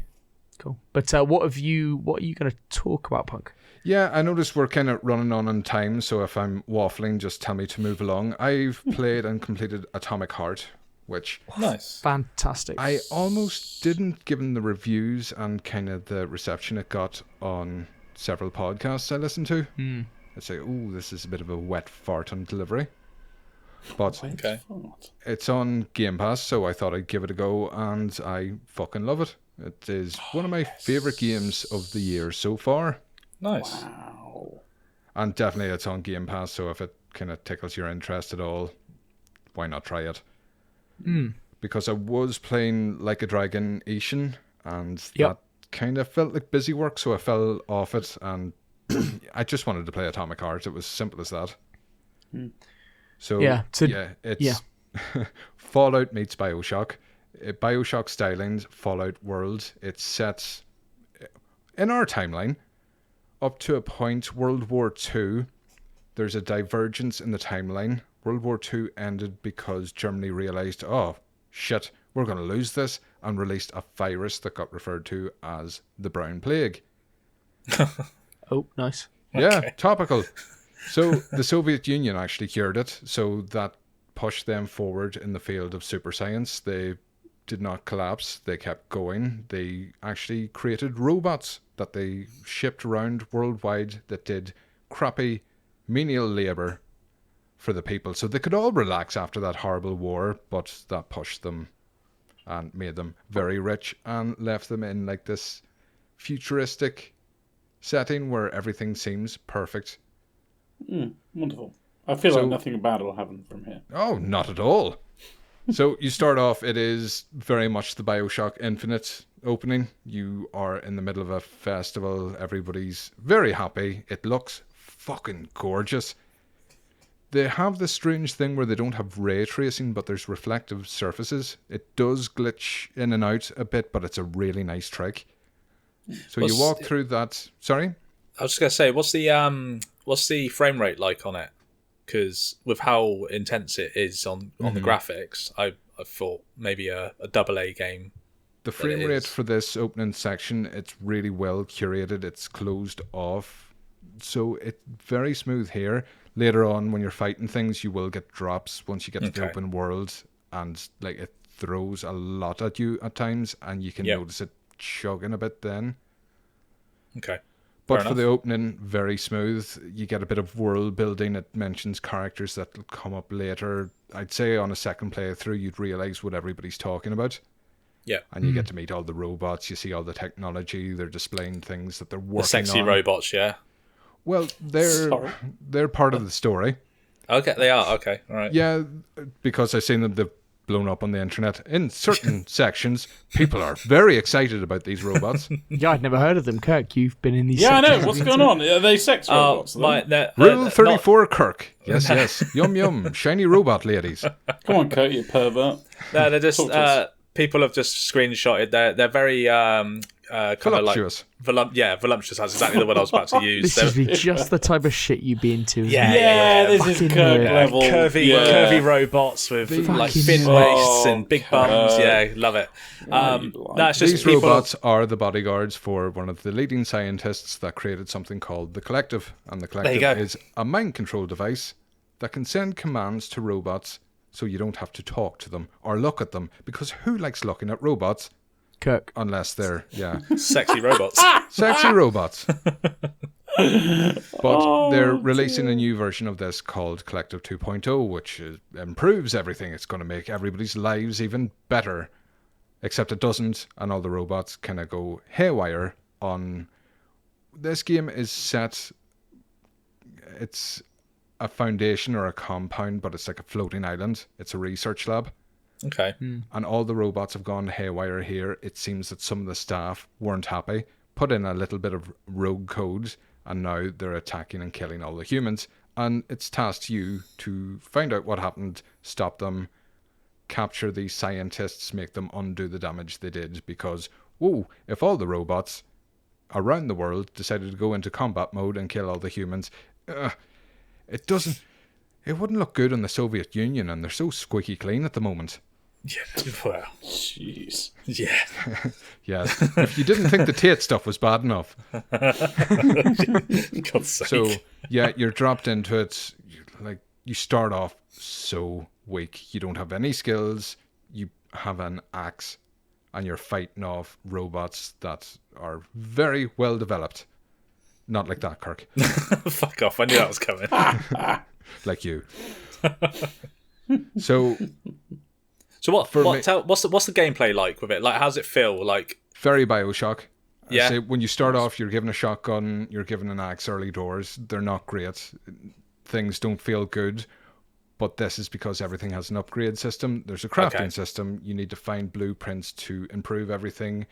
Cool. But what are you going to talk about, Punk? Yeah, I noticed we're kind of running on time, so if I'm waffling, just tell me to move along. I've played and completed Atomic Heart, which Nice. Fantastic. I almost didn't, given the reviews and kind of the reception it got on several podcasts I listened to. I'd say, this is a bit of a wet fart on delivery. But Okay. it's on Game Pass, so I thought I'd give it a go, and I fucking love it. It is one of my favourite games of the year so far. Nice. Wow. And definitely it's on Game Pass, so if it kind of tickles your interest at all, why not try it? Because I was playing Like a Dragon Ishin, and that kind of felt like busy work, so I fell off it, and I just wanted to play Atomic Heart. It was simple as that. So, it's Fallout meets Bioshock. Bioshock stylings, Fallout world. It's set in our timeline up to a point. World War II, there's a divergence in the timeline. World War II ended because Germany realized, oh shit, we're going to lose this, and released a virus that got referred to as the Brown Plague. Oh, nice. Yeah, Okay. topical. So the Soviet Union actually cured it, so that pushed them forward in the field of super science. They did not collapse, they kept going. They actually created robots that they shipped around worldwide that did crappy menial labour for the people, so they could all relax after that horrible war, but that pushed them and made them very rich and left them in like this futuristic setting where everything seems perfect. Wonderful. I feel like nothing bad will happen from here. Oh, not at all. So you start off, it is very much the Bioshock Infinite opening. You are in the middle of a festival. Everybody's very happy. It looks fucking gorgeous. They have this strange thing where they don't have ray tracing, but there's reflective surfaces. It does glitch in and out a bit, but it's a really nice trick. So you walk through that. Sorry? I was just gonna say, what's the frame rate like on it? Because with how intense it is on the graphics, I thought maybe a AA game. The frame rate for this opening section, it's really well curated. It's closed off, so it's very smooth here. Later on, when you're fighting things, you will get drops once you get to the open world, and like it throws a lot at you at times, and you can notice it chugging a bit then. Okay. But for the opening, very smooth. You get a bit of world building. It mentions characters that will come up later. I'd say on a second playthrough, you'd realise what everybody's talking about. Yeah. And you get to meet all the robots. You see all the technology. They're displaying things that they're working on. The sexy robots, yeah. Well, they're part of the story. Okay, they are. Okay, all right. Yeah, because I've seen them. They've blown up on the internet. In certain sections, people are very excited about these robots. Yeah, I'd never heard of them. Kirk, you've been in these. Yeah, I know. sections. What's going on? Are they sex robots? Rule 34, Kirk. Yes, yes. Yum, yum. Shiny robot ladies. Come on, Kirk, you pervert. No, they're just Talk to us. people have just screenshotted. They're very kind Voluptuous. of like voluptuous. That's exactly the word I was about to use. This is just the type of shit you'd be into. Isn't it? Yeah, this is Fucking Kirk nerd. level. curvy robots with like thin Fucking waists and big Kirk. bums. Yeah, love it. No, it's just These people. robots are the bodyguards for one of the leading scientists that created something called the Collective. And the you Collective go. is a mind control device that can send commands to robots so you don't have to talk to them or look at them, because who likes looking at robots? Kirk. Unless they're, Sexy robots. sexy robots. But they're releasing a new version of this called Collective 2.0, which improves everything. It's going to make everybody's lives even better. Except it doesn't, and all the robots kind of go haywire on... This game is set... It's a foundation or a compound, but it's like a floating island. It's a research lab. Okay. And all the robots have gone haywire here. It seems that some of the staff weren't happy, put in a little bit of rogue code, and now they're attacking and killing all the humans. And it's tasked you to find out what happened, stop them, capture these scientists, make them undo the damage they did. Because, if all the robots around the world decided to go into combat mode and kill all the humans, it wouldn't look good on the Soviet Union, and they're so squeaky clean at the moment. Yeah, well, jeez. Yeah. Yeah, if you didn't think the Tate stuff was bad enough. God's sake. So, yeah, you're dropped into it. You start off so weak. You don't have any skills. You have an axe, and you're fighting off robots that are very well developed. Not like that, Kirk. Fuck off, I knew that was coming. Like you. So what's the gameplay like with it? Like, how's it feel? Like, very BioShock. Yeah. Say when you start off, you're given a shotgun, you're given an axe early doors. They're not great. Things don't feel good. But this is because everything has an upgrade system. There's a crafting system. You need to find blueprints to improve everything.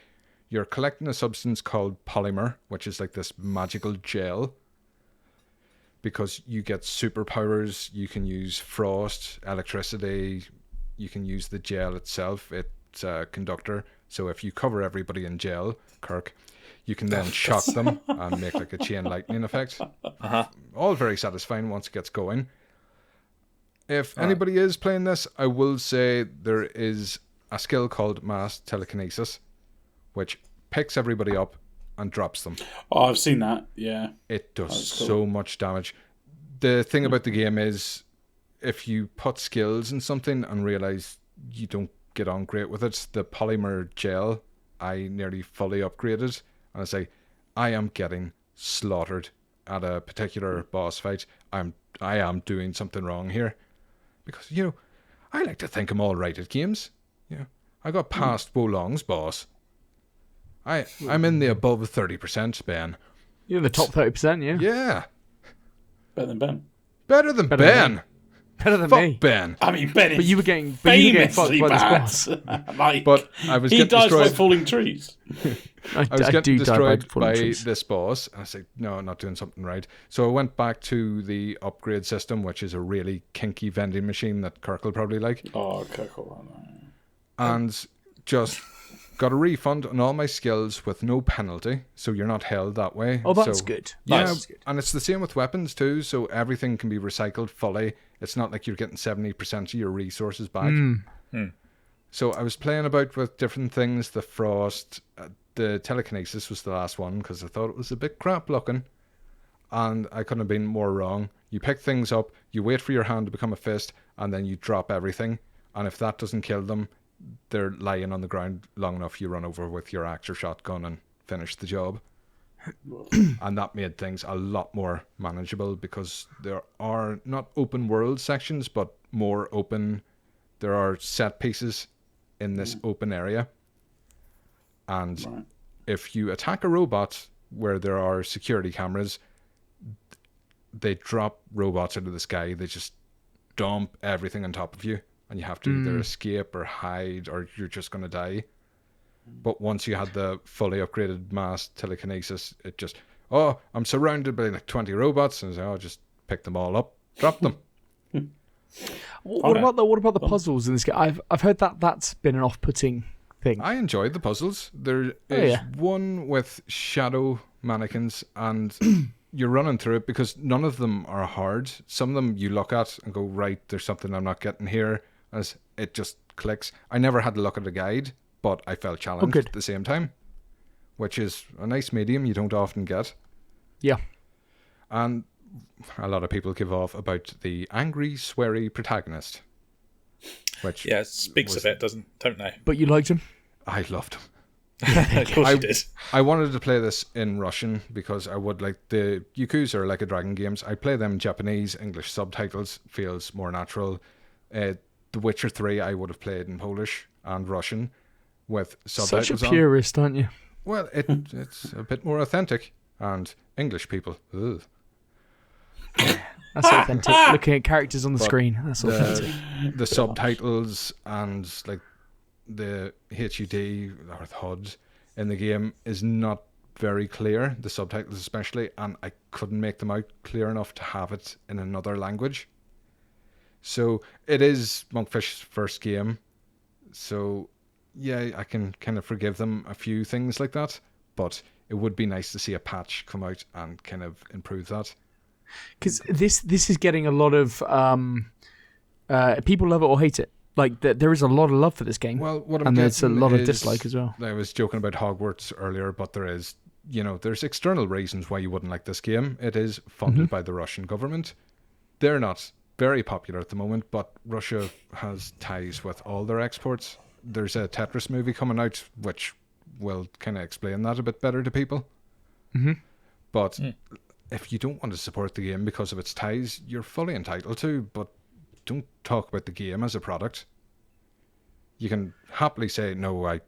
You're collecting a substance called polymer, which is like this magical gel. Because you get superpowers, you can use frost, electricity, you can use the gel itself. It's a conductor. So if you cover everybody in gel, Kirk, you can then shock them and make like a chain lightning effect. All very satisfying once it gets going. If anybody is playing this, I will say there is a skill called mass telekinesis, which picks everybody up and drops them. Oh, I've seen that, yeah. It does so much damage. The thing about the game is, if you put skills in something and realise you don't get on great with it, the polymer gel, I nearly fully upgraded. And I say, I am getting slaughtered at a particular boss fight. I am doing something wrong here. Because, I like to think I'm all right at games. I got past Wolong's boss. I'm in the above 30%, Ben. You're in the top 30%, yeah? Yeah. Better than Ben. Better than Ben. Better than Fuck me. Ben. I mean, Ben is But you were getting fucked famously by this bad. boss. Like, But I was he getting dies by destroyed. falling trees. I was getting destroyed by trees. this boss. I said, no, I'm not doing something right. So I went back to the upgrade system, which is a really kinky vending machine that Kirk will probably like. Oh, okay, cool. And just got a refund on all my skills with no penalty. So you're not held that way. Oh, that's good. Yeah, That's good. and it's the same with weapons too. So everything can be recycled fully. It's not like you're getting 70% of your resources back. So I was playing about with different things. The frost, the telekinesis was the last one because I thought it was a bit crap looking. And I couldn't have been more wrong. You pick things up, you wait for your hand to become a fist, and then you drop everything. And if that doesn't kill them, they're lying on the ground long enough, you run over with your axe or shotgun and finish the job. And that made things a lot more manageable because there are not open world sections, but more open. There are set pieces in this open area. And if you attack a robot where there are security cameras, they drop robots out of the sky. They just dump everything on top of you. And you have to either escape or hide or you're just going to die. But once you had the fully upgraded mass telekinesis, it just, I'm surrounded by like 20 robots. And I'll just pick them all up, drop them. What about the puzzles in this game? I've heard that's been an off-putting thing. I enjoyed the puzzles. There is one with shadow mannequins and you're running through it because none of them are hard. Some of them you look at and go, right, there's something I'm not getting here. As it just clicks. I never had to look at a guide, but I felt challenged at the same time, which is a nice medium you don't often get. Yeah. And a lot of people give off about the angry, sweary protagonist. which speaks a bit, don't they? But you liked him? I loved him. Of course you did. I wanted to play this in Russian because I would like the Yakuza or Like a Dragon games. I play them in Japanese. English subtitles feels more natural. The Witcher 3 I would have played in Polish and Russian with subtitles on. Such a purist, aren't you? Well, it's a bit more authentic. And English people, ugh. That's authentic. Looking at characters on the screen, that's authentic. The subtitles and like the HUD or the HUD in the game is not very clear, the subtitles especially, and I couldn't make them out clear enough to have it in another language. So it is Monkfish's first game, so yeah, I can kind of forgive them a few things like that, but it would be nice to see a patch come out and kind of improve that. Because this is getting a lot of people love it or hate it. Like there is a lot of love for this game. Well, there's a lot of dislike as well. I was joking about Hogwarts earlier, but there's external reasons why you wouldn't like this game. It is funded by the Russian government. They're not very popular at the moment, but Russia has ties with all their exports. There's a Tetris movie coming out, which will kind of explain that a bit better to people. But if you don't want to support the game because of its ties, you're fully entitled to, but don't talk about the game as a product. You can happily say, no, I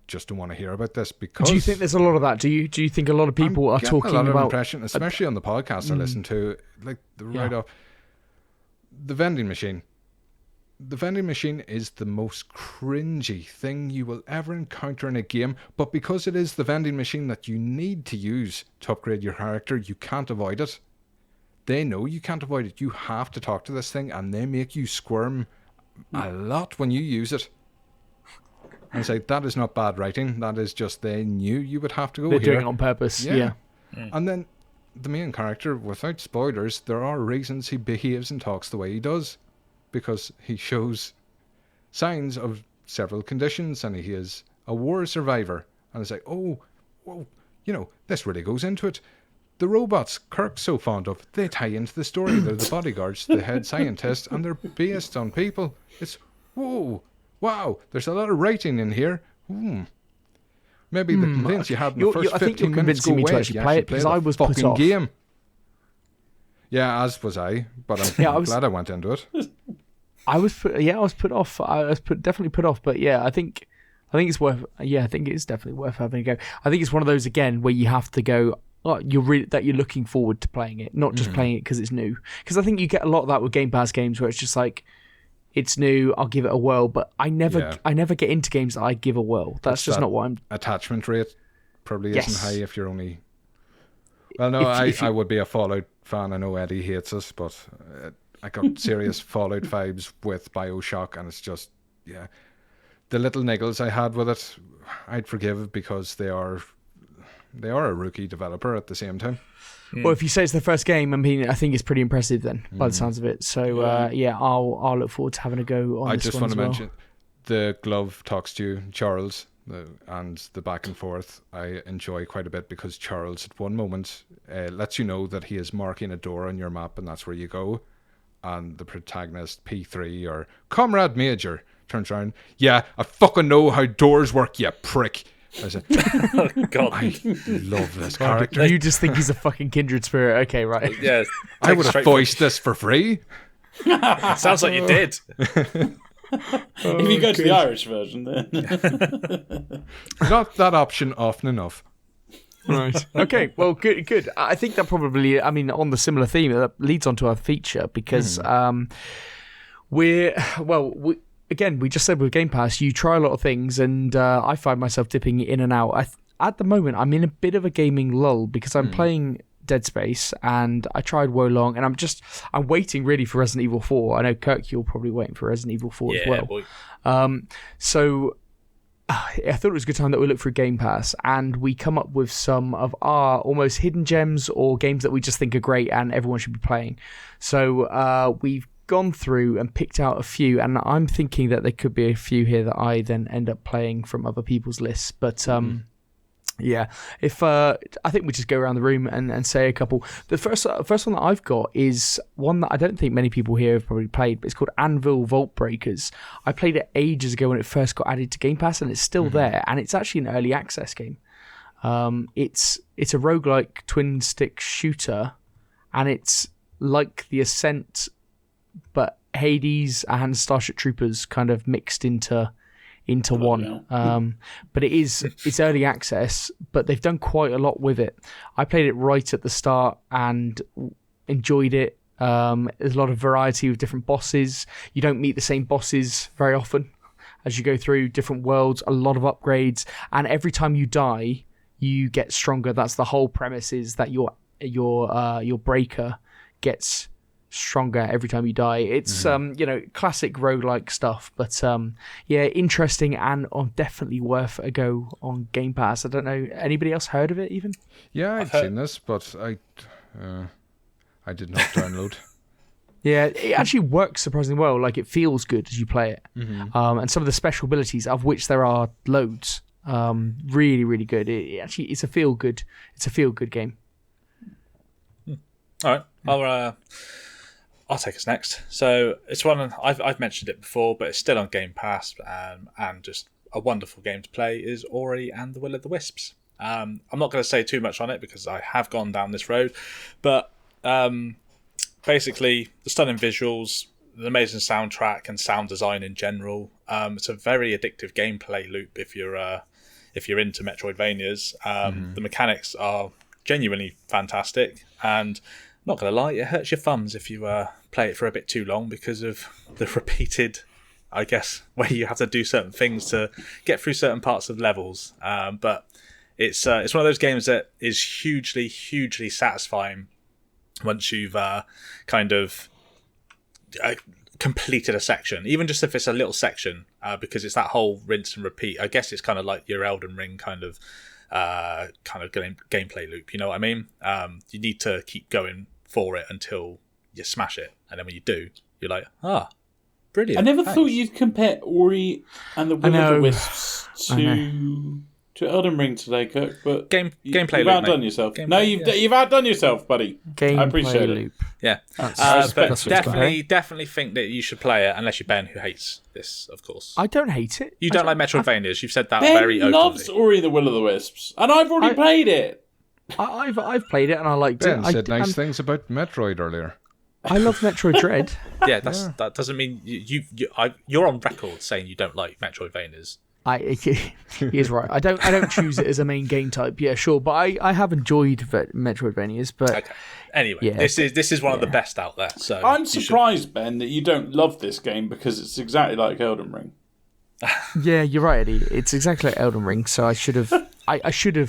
just don't want to hear about this, because... Do you think there's a lot of that? Do you think a lot of people are talking a lot about... of impression, especially on the podcast I listen to, like the write-off. The vending machine. The vending machine is the most cringy thing you will ever encounter in a game, but because it is the vending machine that you need to use to upgrade your character, you can't avoid it. They know you can't avoid it. You have to talk to this thing, and they make you squirm a lot when you use it. And it's like, that is not bad writing. That is just they knew you would have to go They're here. doing it on purpose, yeah. And then the main character, without spoilers, there are reasons he behaves and talks the way he does. Because he shows signs of several conditions, and he is a war survivor. And it's like, oh, well, this really goes into it. The robots Kirk's so fond of, they tie into the story. They're the bodyguards, the head scientists, and they're based on people. It's, whoa, wow, there's a lot of writing in here. Maybe the complaints you had in the first 15 minutes go away. I think you're convincing me to actually play it, because I was put off. Game. Yeah, as was I, but I'm glad I went into it. I was put off. I was definitely put off, but yeah, I think it's worth. Yeah, I think it's definitely worth having a go. I think it's one of those again where you have to go. That you're looking forward to playing it, not just playing it because it's new. Because I think you get a lot of that with Game Pass games where it's just like, it's new, I'll give it a whirl, but I never get into games that I give a whirl. That's just not what I'm. Attachment rate probably isn't high if you're only. Well, no, I would be a Fallout fan. I know Eddie hates us, but I got serious Fallout vibes with BioShock, and it's just, the little niggles I had with it, I'd forgive because they are a rookie developer at the same time. Well, if you say it's the first game, I mean, I think it's pretty impressive then, by the sounds of it. So, I'll look forward to having a go on this one. I just want to mention the glove talks to you, Charles, and the back and forth I enjoy quite a bit, because Charles at one moment lets you know that he is marking a door on your map and that's where you go, and the protagonist P3 or Comrade Major turns around, yeah, I fucking know how doors work, you prick. I said, oh God, I love this character. You just think he's a fucking kindred spirit. Okay, right. Yeah, I would have voiced this for free. Sounds like you did. If you go to the Irish version, then not that option often enough. Right. Okay. Well, good. I think that probably, I mean, on the similar theme, that leads on to our feature, because we just said with Game Pass, you try a lot of things, and I find myself dipping in and out. At the moment, I'm in a bit of a gaming lull because I'm playing Dead Space, and I tried Wolong, and I'm waiting really for Resident Evil 4. I know, Kirk, you're probably waiting for Resident Evil 4 as well. Boy. So I thought it was a good time that we look through Game Pass, and we come up with some of our almost hidden gems or games that we just think are great and everyone should be playing. So we've gone through and picked out a few, and I'm thinking that there could be a few here that I then end up playing from other people's lists. But Yeah, if I think we just go around the room and say a couple. The first one that I've got is one that I don't think many people here have probably played, but it's called Anvil Vault Breakers. I played it ages ago when it first got added to Game Pass, and it's still there, and it's actually an early access game. It's a roguelike twin stick shooter, and it's like The Ascent, but Hades and Starship Troopers kind of mixed into one. But it's early access, but they've done quite a lot with it. I played it right at the start and enjoyed it. There's a lot of variety with different bosses. You don't meet the same bosses very often as you go through different worlds, a lot of upgrades, and every time you die, you get stronger. That's the whole premise, is that your breaker gets stronger every time you die. It's classic roguelike stuff, but interesting and definitely worth a go on Game Pass. I don't know, anybody else heard of it even? Yeah, I've seen this, but I did not download. Yeah, it actually works surprisingly well. Like, it feels good as you play it. And some of the special abilities, of which there are loads, really, really good. It's a feel good game. All right, I'll take us next. So it's one I've mentioned it before, but it's still on Game Pass, and just a wonderful game to play is Ori and the Will of the Wisps. I'm not going to say too much on it because I have gone down this road, but basically the stunning visuals, the amazing soundtrack and sound design in general. It's a very addictive gameplay loop if you're into Metroidvanias. The mechanics are genuinely fantastic, and not going to lie, it hurts your thumbs if you play it for a bit too long because of the repeated, I guess, where you have to do certain things to get through certain parts of levels. But it's one of those games that is hugely, hugely satisfying once you've kind of completed a section, even just if it's a little section, because it's that whole rinse and repeat. I guess it's kind of like your Elden Ring kind of gameplay loop. You know what I mean? You need to keep going for it until you smash it, and then when you do, you're like, brilliant. I never thought you'd compare Ori and the Will of the Wisps to Elden Ring today, Kirk. But gameplay you've loop, outdone mate. yourself. Gameplay, You've outdone yourself, buddy. Gameplay I appreciate loop. it. Yeah, That's but definitely think that you should play it, unless you're Ben, who hates this, of course. I don't hate it. You don't like Metroidvanias. You've said that Ben very openly. loves Ori and the Will of the Wisps, and I've already played it. I've played it and I liked Ben it. said nice things about Metroid earlier. I love Metroid Dread. Yeah, that doesn't mean you're on record saying you don't like Metroidvanias. He is right. I don't choose it as a main game type. Yeah, sure, but I have enjoyed Metroidvanias. But okay. Anyway, yeah, this is one of the best out there. So I'm surprised, Ben, that you don't love this game because it's exactly like Elden Ring. Yeah, you're right, Eddie. It's exactly like Elden Ring. So I should have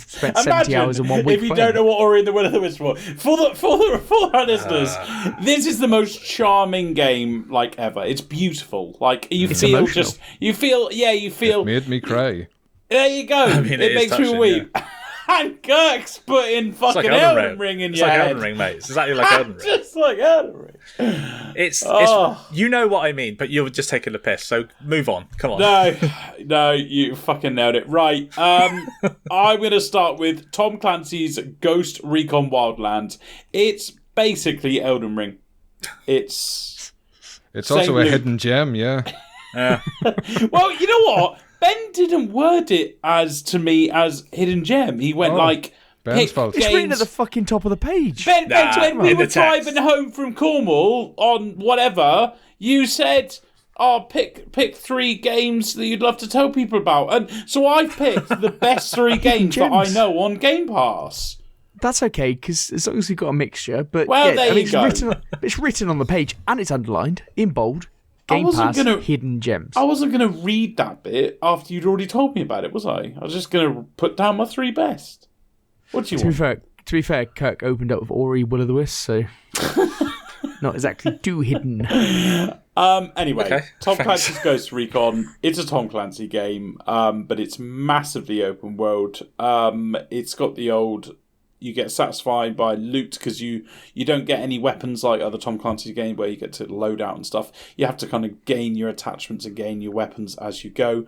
spent 70 hours in 1 week. If you don't know what Ori and the Will of the Wisps for our listeners, this is the most charming game like ever. It's beautiful. Like it's emotional. You feel. It made me cry. There you go. I mean, it makes touching, me weep. Yeah. And Kirk's putting fucking like Elden Ring in it's your like head. Elden Ring, mate. It's exactly like Elden Ring. Just like Elden Ring. It's you know what I mean, but you're just taking the piss. So move on. Come on. No, you fucking nailed it. Right. I'm going to start with Tom Clancy's Ghost Recon Wildlands. It's basically Elden Ring. It's also a hidden gem, yeah. Well, you know what? Ben didn't word it as hidden gem. He went Ben's fault. It's written at the fucking top of the page. Ben, when we were driving home from Cornwall on whatever, you said, pick 3 games that you'd love to tell people about. And so I picked the best 3 games that I know on Game Pass. That's okay, because as long as you've got a mixture. But there you go. It's written on the page, and it's underlined, in bold. Game Pass, hidden gems. I wasn't going to read that bit after you'd already told me about it, was I? I was just going to put down my 3 best. What do you want? To be fair, Kirk opened up with Ori, Will of the Wisps, so not exactly too hidden. Anyway, okay, Tom Clancy's Ghost Recon. It's a Tom Clancy game, but it's massively open world. It's got the old... You get satisfied by loot because you don't get any weapons like other Tom Clancy games where you get to load out and stuff. You have to kind of gain your attachments and gain your weapons as you go.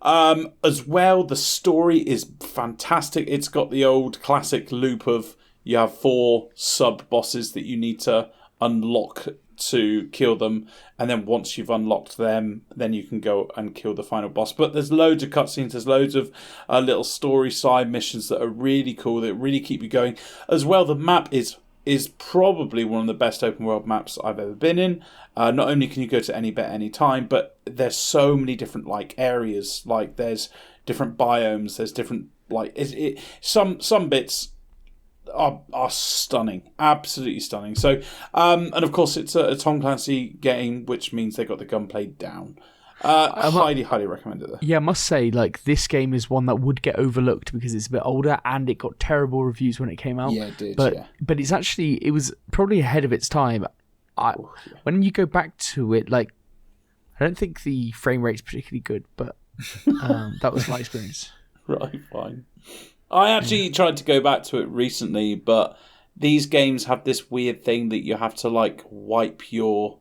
As well, the story is fantastic. It's got the old classic loop of you have 4 sub-bosses that you need to unlock to kill them, and then once you've unlocked them, then you can go and kill the final boss. But there's loads of cutscenes, there's loads of little story side missions that are really cool, that really keep you going. As well, the map is probably one of the best open world maps I've ever been in. Not only can you go to any bit any time, but there's so many different areas. Like there's different biomes, there's different some bits are stunning, absolutely stunning. So and of course it's a Tom Clancy game, which means they got the gunplay down. Highly recommend it though. Yeah, I must say, this game is one that would get overlooked because it's a bit older and it got terrible reviews when it came out. Yeah, it did. But it was probably ahead of its time. When you go back to it, I don't think the frame rate's particularly good, but that was my experience. Right, fine. I actually tried to go back to it recently, but these games have this weird thing that you have to wipe your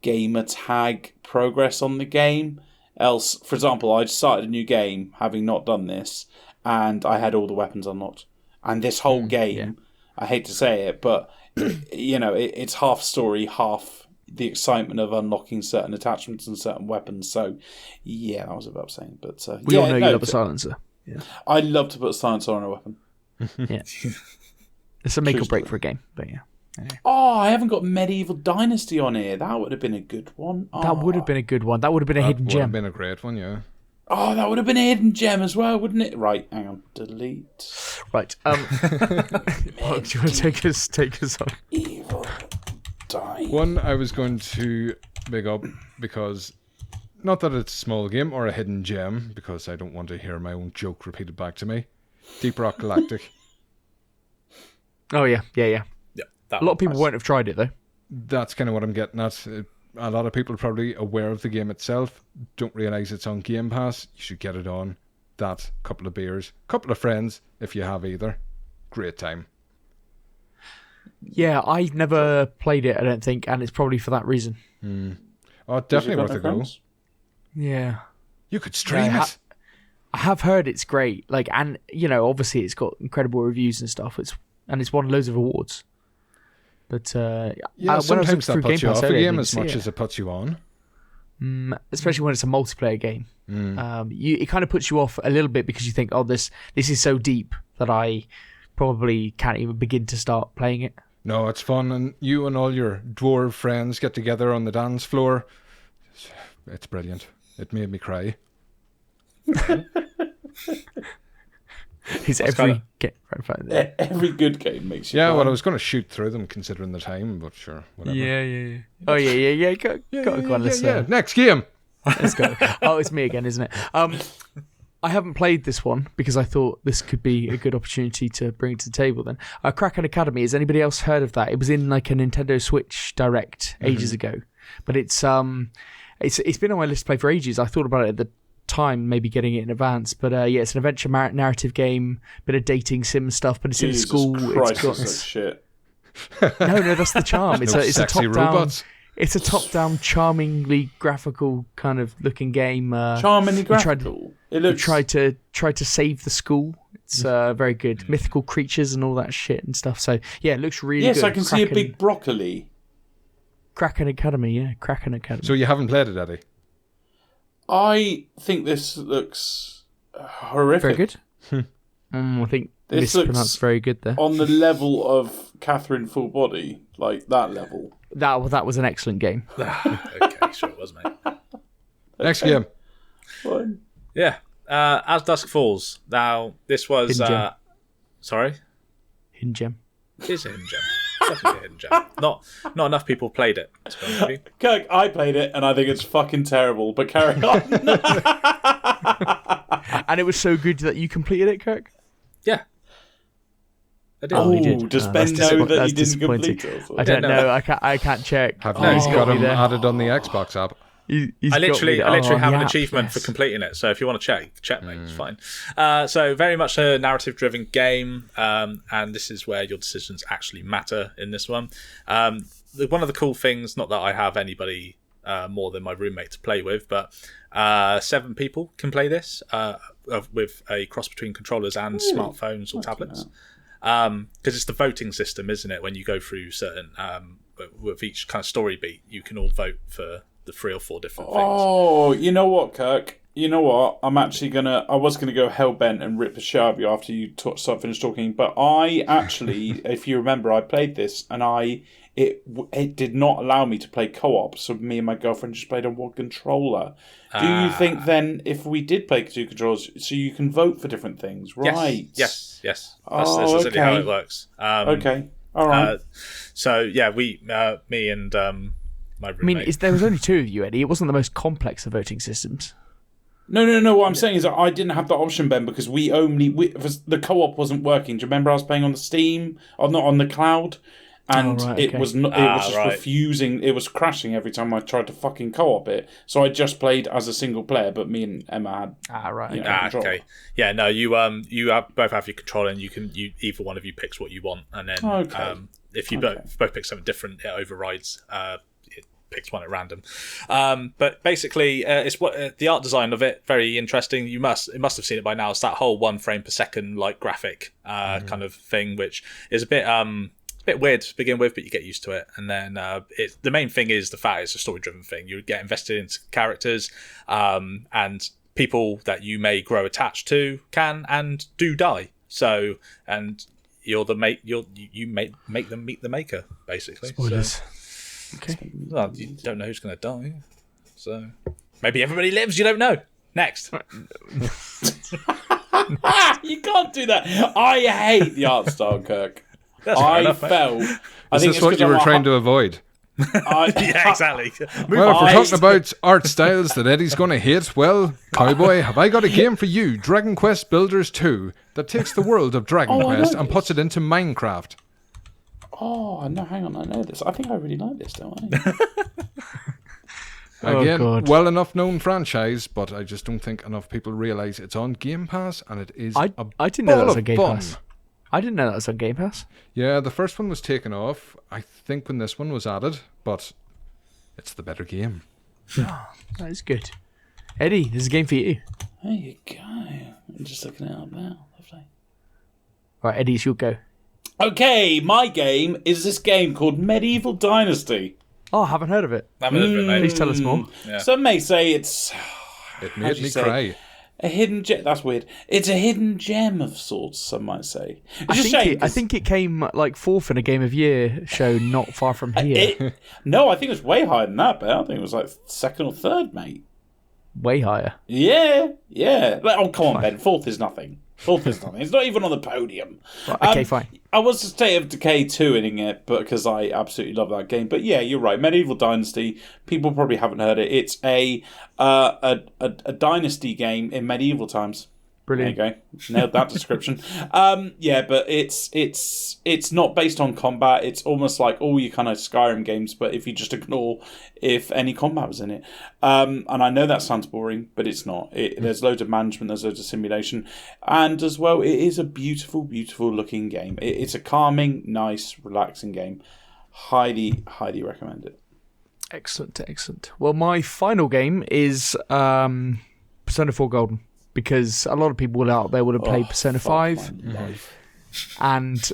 gamer tag progress on the game. Else, for example, I started a new game having not done this, and I had all the weapons unlocked. And this whole game, I hate to say it, but it's half story, half the excitement of unlocking certain attachments and certain weapons. So, yeah, that was a bit upsetting. But we all know you love a silencer. Yeah. I love to put a silencer on a weapon. Yeah, it's a make or break for a game, but yeah. Oh, I haven't got Medieval Dynasty on here. That would have been a good one. Oh. That would have been a good one. That would have been a hidden gem. That would have been a great one, yeah. Oh, that would have been a hidden gem as well, wouldn't it? Right, hang on. Delete. Right. Mark, do you want to take us on? Evil Dynasty. One I was going to big up because, not that it's a small game or a hidden gem, because I don't want to hear my own joke repeated back to me. Deep Rock Galactic. Oh, yeah. A lot of people won't have tried it, though. That's kind of what I'm getting at. A lot of people are probably aware of the game itself, don't realise it's on Game Pass. You should get it on. That, couple of beers, couple of friends, if you have either. Great time. Yeah, I never played it, I don't think, and it's probably for that reason. Oh, definitely worth a go. Yeah. You could stream it. I have heard it's great. And, obviously it's got incredible reviews and stuff. It's won loads of awards. But sometimes that puts you off a game as much as it puts you on. Especially when it's a multiplayer game. It kind of puts you off a little bit because you think, oh, this is so deep that I probably can't even begin to start playing it. No, it's fun, and you and all your dwarf friends get together on the dance floor. It's brilliant. It made me cry. Every good game makes you cry. Well, I was going to shoot through them considering the time, but sure, whatever. Yeah. Oh, yeah. Go on, let's Next game. Let's go. Oh, it's me again, isn't it? I haven't played this one because I thought this could be a good opportunity to bring it to the table then. Kraken Academy, has anybody else heard of that? It was in a Nintendo Switch Direct ages ago. But it's been on my list to play for ages. I thought about it at the time, maybe getting it in advance. But it's an adventure narrative game, bit of dating sim stuff, but it's in school. Christ, it's got shit. No, that's the charm. It's a top-down robots. It's a top-down, charmingly graphical kind of looking game. Charmingly graphical. You try to save the school. It's very good. Mythical creatures and all that shit and stuff. So yeah, it looks really good. Yes, I can see a big broccoli. Kraken Academy, yeah, Kraken Academy. So you haven't played it, Eddie? I think this looks horrific. Very good. I think this mispronounced very good there. On the level of Catherine Full Body, that level. That was an excellent game. Okay, sure it was, mate. Next game. Fine. Yeah. As Dusk Falls. Now, this was... sorry? Hidden gem. It is a hidden gem. Definitely a hidden gem. Not enough people played it, to be honest with you. Kirk, I played it, and I think it's fucking terrible, but carry on. And it was so good that you completed it, Kirk? Yeah. I did. Oh, you did. Does Ben know that you didn't complete it? I don't know. I can't check. Have you got him added on the Xbox app? I literally have an achievement for completing it. So if you want to check, mate, it's fine. So very much a narrative-driven game, and this is where your decisions actually matter in this one. One of the cool things, not that I have anybody more than my roommate to play with, but 7 people can play this with a cross between controllers and smartphones or tablets. Because it's the voting system, isn't it? When you go through certain with each kind of story beat, you can all vote for the 3 or 4 different things. Oh, you know what, Kirk? You know what? I was gonna go hellbent and rip the shit out of you after you finished talking. But I actually, if you remember, I played this and it did not allow me to play co-op. So me and my girlfriend just played on one controller. Do you think then, if we did play 2 controllers, so you can vote for different things, right? Yes. That's exactly how it works. Okay. All right. So yeah, me and my roommate. I mean, there was only 2 of you, Eddie. It wasn't the most complex of voting systems. No. What I'm saying is that I didn't have that option, Ben, because the co-op wasn't working. Do you remember I was playing on the Steam, or not on the cloud, and it was just refusing. It was crashing every time I tried to fucking co-op it. So I just played as a single player, but me and Emma had okay. Yeah, no, you both have your controller, and either one of you picks what you want, and then if you both pick something different, it overrides. Picked one at random, but basically it's what the art design of it very interesting. It must have seen it by now. It's that whole 1 frame per second like graphic kind of thing, which is a bit weird to begin with, but you get used to it. And then the main thing is the fact it's a story driven thing. You get invested into characters, and people that you may grow attached to can and do die. So and you're the you make them meet the maker, basically. Spoilers. So, okay. Well, you don't know who's going to die, so maybe everybody lives. You don't know. Next. You can't do that. I hate the art style, Kirk. That's fair enough, Is this what you were trying to avoid? Yeah, exactly. Well, if we're talking about art styles that Eddie's going to hate, well, cowboy, have I got a game for you, Dragon Quest Builders 2, that takes the world of Dragon Quest and puts it into Minecraft. Oh, no, hang on, I know this. I think I really like this, don't I? Again, well enough known franchise, but I just don't think enough people realise it's on Game Pass, and it is I didn't know that was on Game Pass. I didn't know that was on Game Pass. Yeah, the first one was taken off, I think, when this one was added, but it's the better game. Oh, that is good. Eddie, there's a game for you. There you go. I'm just looking it up now. Lovely. All right, Eddie, it's your go. Okay, my game is this game called Medieval Dynasty. Oh, I haven't heard of it. Please tell us more. Yeah. Some may say it made me cry. A hidden gem. That's weird. It's a hidden gem of sorts, some might say. I think it came like 4th in a Game of Year show not far from here. No, I think it was way higher than that, but I think it was like 2nd or 3rd, mate. Way higher. Yeah. Oh, come on, Ben. 4th is nothing. It's not even on the podium. Right, okay, fine. I was to State of Decay 2-ing it, because I absolutely love that game. But yeah, you're right. Medieval Dynasty. People probably haven't heard it. It's a dynasty game in medieval times. Brilliant. There you go. Nailed that description. Yeah, but it's not based on combat. It's almost like all your kind of Skyrim games, but if you just ignore if any combat was in it. And I know that sounds boring, but it's not. There's loads of management, there's loads of simulation, and as well, it is a beautiful, beautiful looking game. It's a calming, nice, relaxing game. Highly, highly recommend it. Excellent. Well, my final game is Persona 4 Golden. Because a lot of people out there would have played Persona 5. And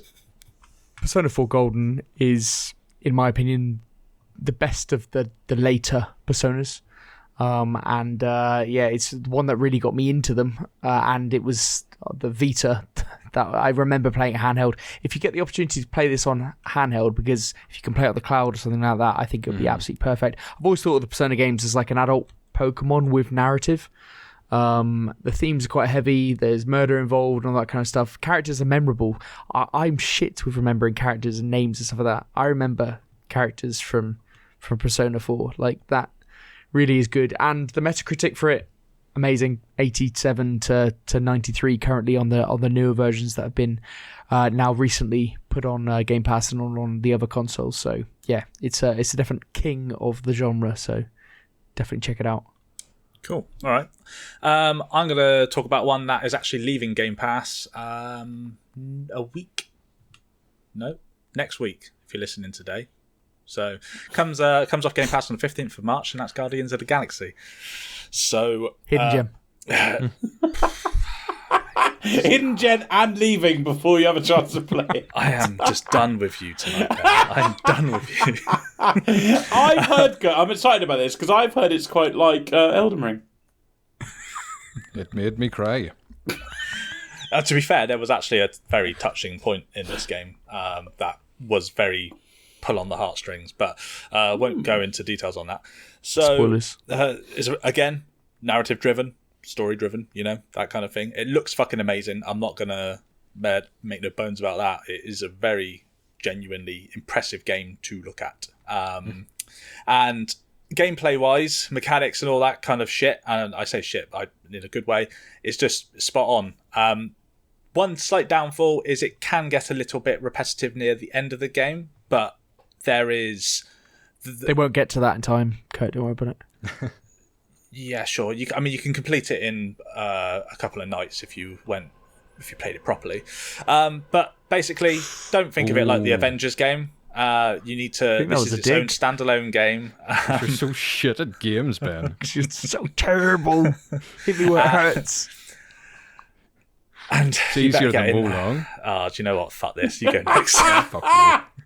Persona 4 Golden is, in my opinion, the best of the later Personas. It's the one that really got me into them. And it was the Vita that I remember playing handheld. If you get the opportunity to play this on handheld, because if you can play it on the cloud or something like that, I think it would be absolutely perfect. I've always thought of the Persona games as like an adult Pokemon with narrative. The themes are quite heavy, there's murder involved and all that kind of stuff. Characters are memorable. I'm shit with remembering characters and names and stuff like that. I remember characters from Persona 4. Like, that really is good. And the Metacritic for it, amazing. 87 to 93 currently on the newer versions that have been now recently put on Game Pass and on the other consoles. So yeah, it's a different king of the genre, so definitely check it out. Cool. All right. I'm going to talk about one that is actually leaving Game Pass a week. No, next week, if you're listening today. So comes off Game Pass on the 15th of March, and that's Guardians of the Galaxy. So Hidden gem. Hidden gem and leaving before you have a chance to play. I am just done with you tonight, Ben. I'm done with you. I've heard. I'm excited about this because I've heard it's quite like Elden Ring. It made me cry. To be fair, there was actually a very touching point in this game that was very pull on the heartstrings, but won't go into details on that. So, spoilers. Is again narrative driven, story driven, that kind of thing. It looks fucking amazing. I'm not gonna make no bones about that. It is a very genuinely impressive game to look at, and gameplay wise, mechanics and all that kind of shit, and I say shit in a good way, is just spot on. One slight downfall is it can get a little bit repetitive near the end of the game, but there is... They won't get to that in time, Kurt, don't worry about it. Yeah, sure. You can complete it in a couple of nights if you played it properly. But basically, don't think of it like the Avengers game. You need to... This is its own standalone game. You're so shit at games, Ben. You're so terrible. Hit me where it hurts. And it's easier than Wolong. Oh, do you know what? Fuck this. You go next. Fuck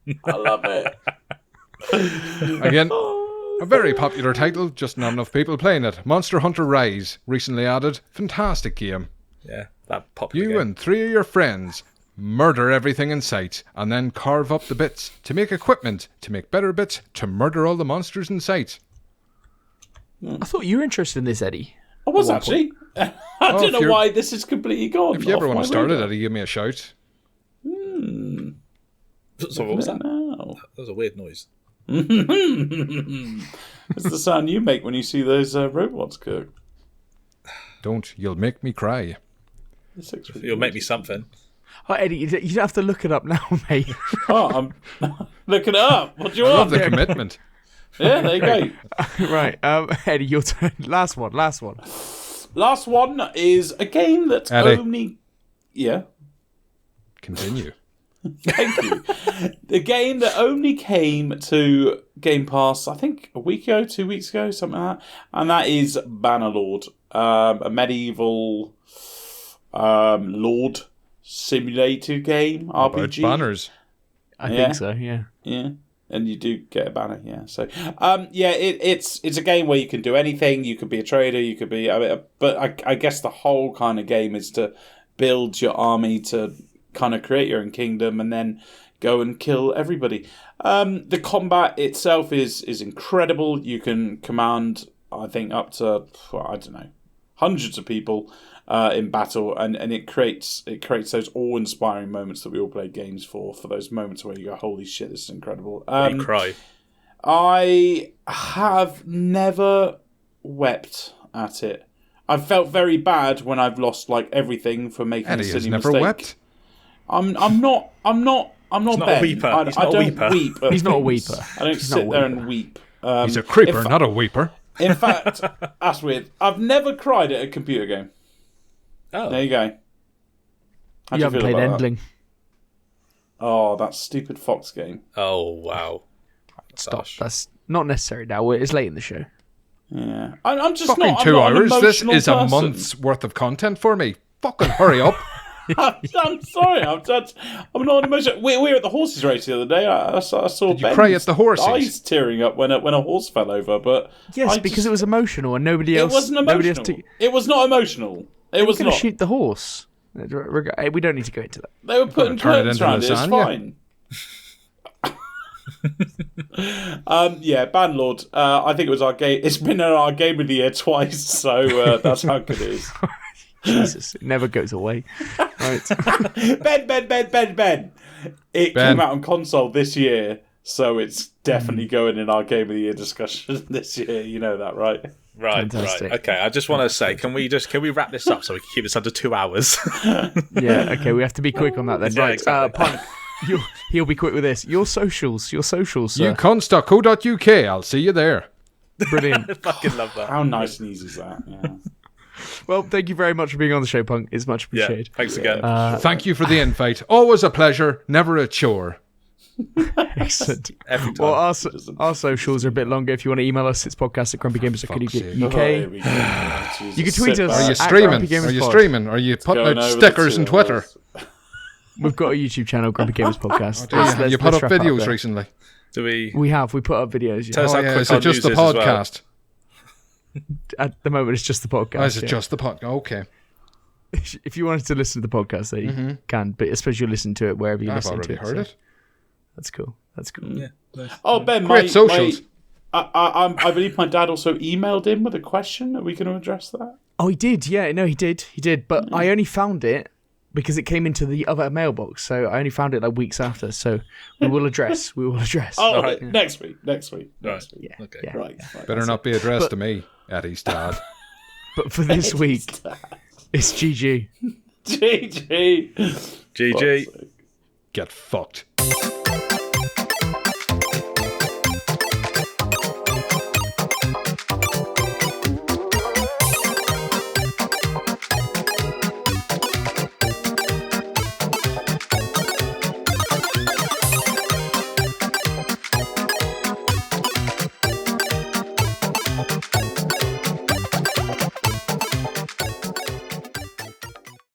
you. I love it. Again, a very popular title, just not enough people playing it. Monster Hunter Rise, recently added. Fantastic game. Yeah, that popular You game. and 3 of your friends murder everything in sight, and then carve up the bits to make equipment, to make better bits, to murder all the monsters in sight. I thought you were interested in this, Eddie. I was actually. I don't know why this is completely gone. If you ever want to start it, Eddie, give me a shout. So what was that? No. That was a weird noise. It's the sound you make when you see those robots, Kirk. Don't. You'll make me cry. You'll make me something. Oh, Eddie, you don't have to look it up now, mate. Oh, I'm looking it up. What do you I want? love the commitment. Yeah, there you go. Right, Eddie, your turn. Last one. Last one is a game that Eddie. only... Yeah. Continue. Thank you. The game that only came to Game Pass, I think, a week ago, 2 weeks ago, something like that. And that is Bannerlord, a medieval lord simulator game, RPG. About banners. I think so, yeah. Yeah. And you do get a banner, yeah. So, it's a game where you can do anything. You could be a trader, you could be... but I guess the whole kind of game is to build your army to kind of create your own kingdom and then go and kill everybody. The combat itself is incredible. You can command, I think, up to, I don't know, hundreds of people in battle, and it creates those awe-inspiring moments that we all play games for those moments where you go, holy shit, this is incredible. You cry. I have never wept at it. I've felt very bad when I've lost like everything for making Eddie a silly has never mistake. wept. I'm not He's not Ben. a weeper. I He's not a don't weeper. weep. at He's not a things. weeper. I don't sit there and weep. He's a creeper, if- not a weeper. In fact, that's weird. I've never cried at a computer game. Oh. There you go. How do You haven't feel played about that? Endling. Oh, that stupid Fox game. Oh, wow. Stop. That's not necessary now. It's late in the show. Yeah, I'm just Fucking not. I'm 2 not an hours. This emotional is a person. month's worth of content for me. Fucking hurry up. I'm sorry. I'm not emotional. We were at the horses race the other day. I saw Did you cry at the horses? eyes tearing up when a horse fell over. But Yes, because it was emotional and nobody else. It wasn't Nobody emotional. else It was not emotional. It was going to not. shoot the horse. We don't need to go into that. They were putting turn it curtains into around it. It's lasagna. fine. Banlord. I think it was our game. It's been our game of the year twice, so that's how good it is. Jesus, it never goes away. Right. Ben. It came out on console this year, so it's definitely going in our game of the year discussion this year. You know that, right? Right. Fantastic. Okay, I just want to say, can we wrap this up so we can keep this under 2 hours? Yeah, okay, we have to be quick on that then. Yeah, Right, exactly. Punk, he'll be quick with this. Your socials, sir. Ucons.co.uk. I'll see you there. Brilliant. I fucking love that. How nice and easy is that? Yeah. Well, thank you very much for being on the show, Punk. It's much Yeah, appreciated. thanks again. Thank you for the invite. Always a pleasure, never a chore. Excellent. Every time. Well, our socials are a bit longer. If you want to email us, it's podcast@grumpygamers.co.uk. You can tweet us. Are you at streaming? Grumpy Gamers Are you Pod. streaming? Are you putting out stickers on Twitter? We've got a YouTube channel, Grumpy Gamers Podcast. You put up videos recently. Do we? We put up videos. Tell us how quick is it just the podcast? At the moment, it's just the podcast. Is it just the podcast? Okay. If you wanted to listen to the podcast, then you can. But I suppose you'll listen to it wherever you listen to it. I've already heard it. That's cool. Yeah. Nice. Oh, Ben, Great socials. I believe my dad also emailed in with a question. Are we going to address that? Oh, he did. Yeah, no, he did. He did. But I only found it because it came into the other mailbox. So I only found it like weeks after. So we will address. Oh, right. Next week. Right. Yeah. Okay. Yeah. Right. Better not be addressed to me, Eddie's dad. But for this week, it's GG. GG. GG. Get fucked.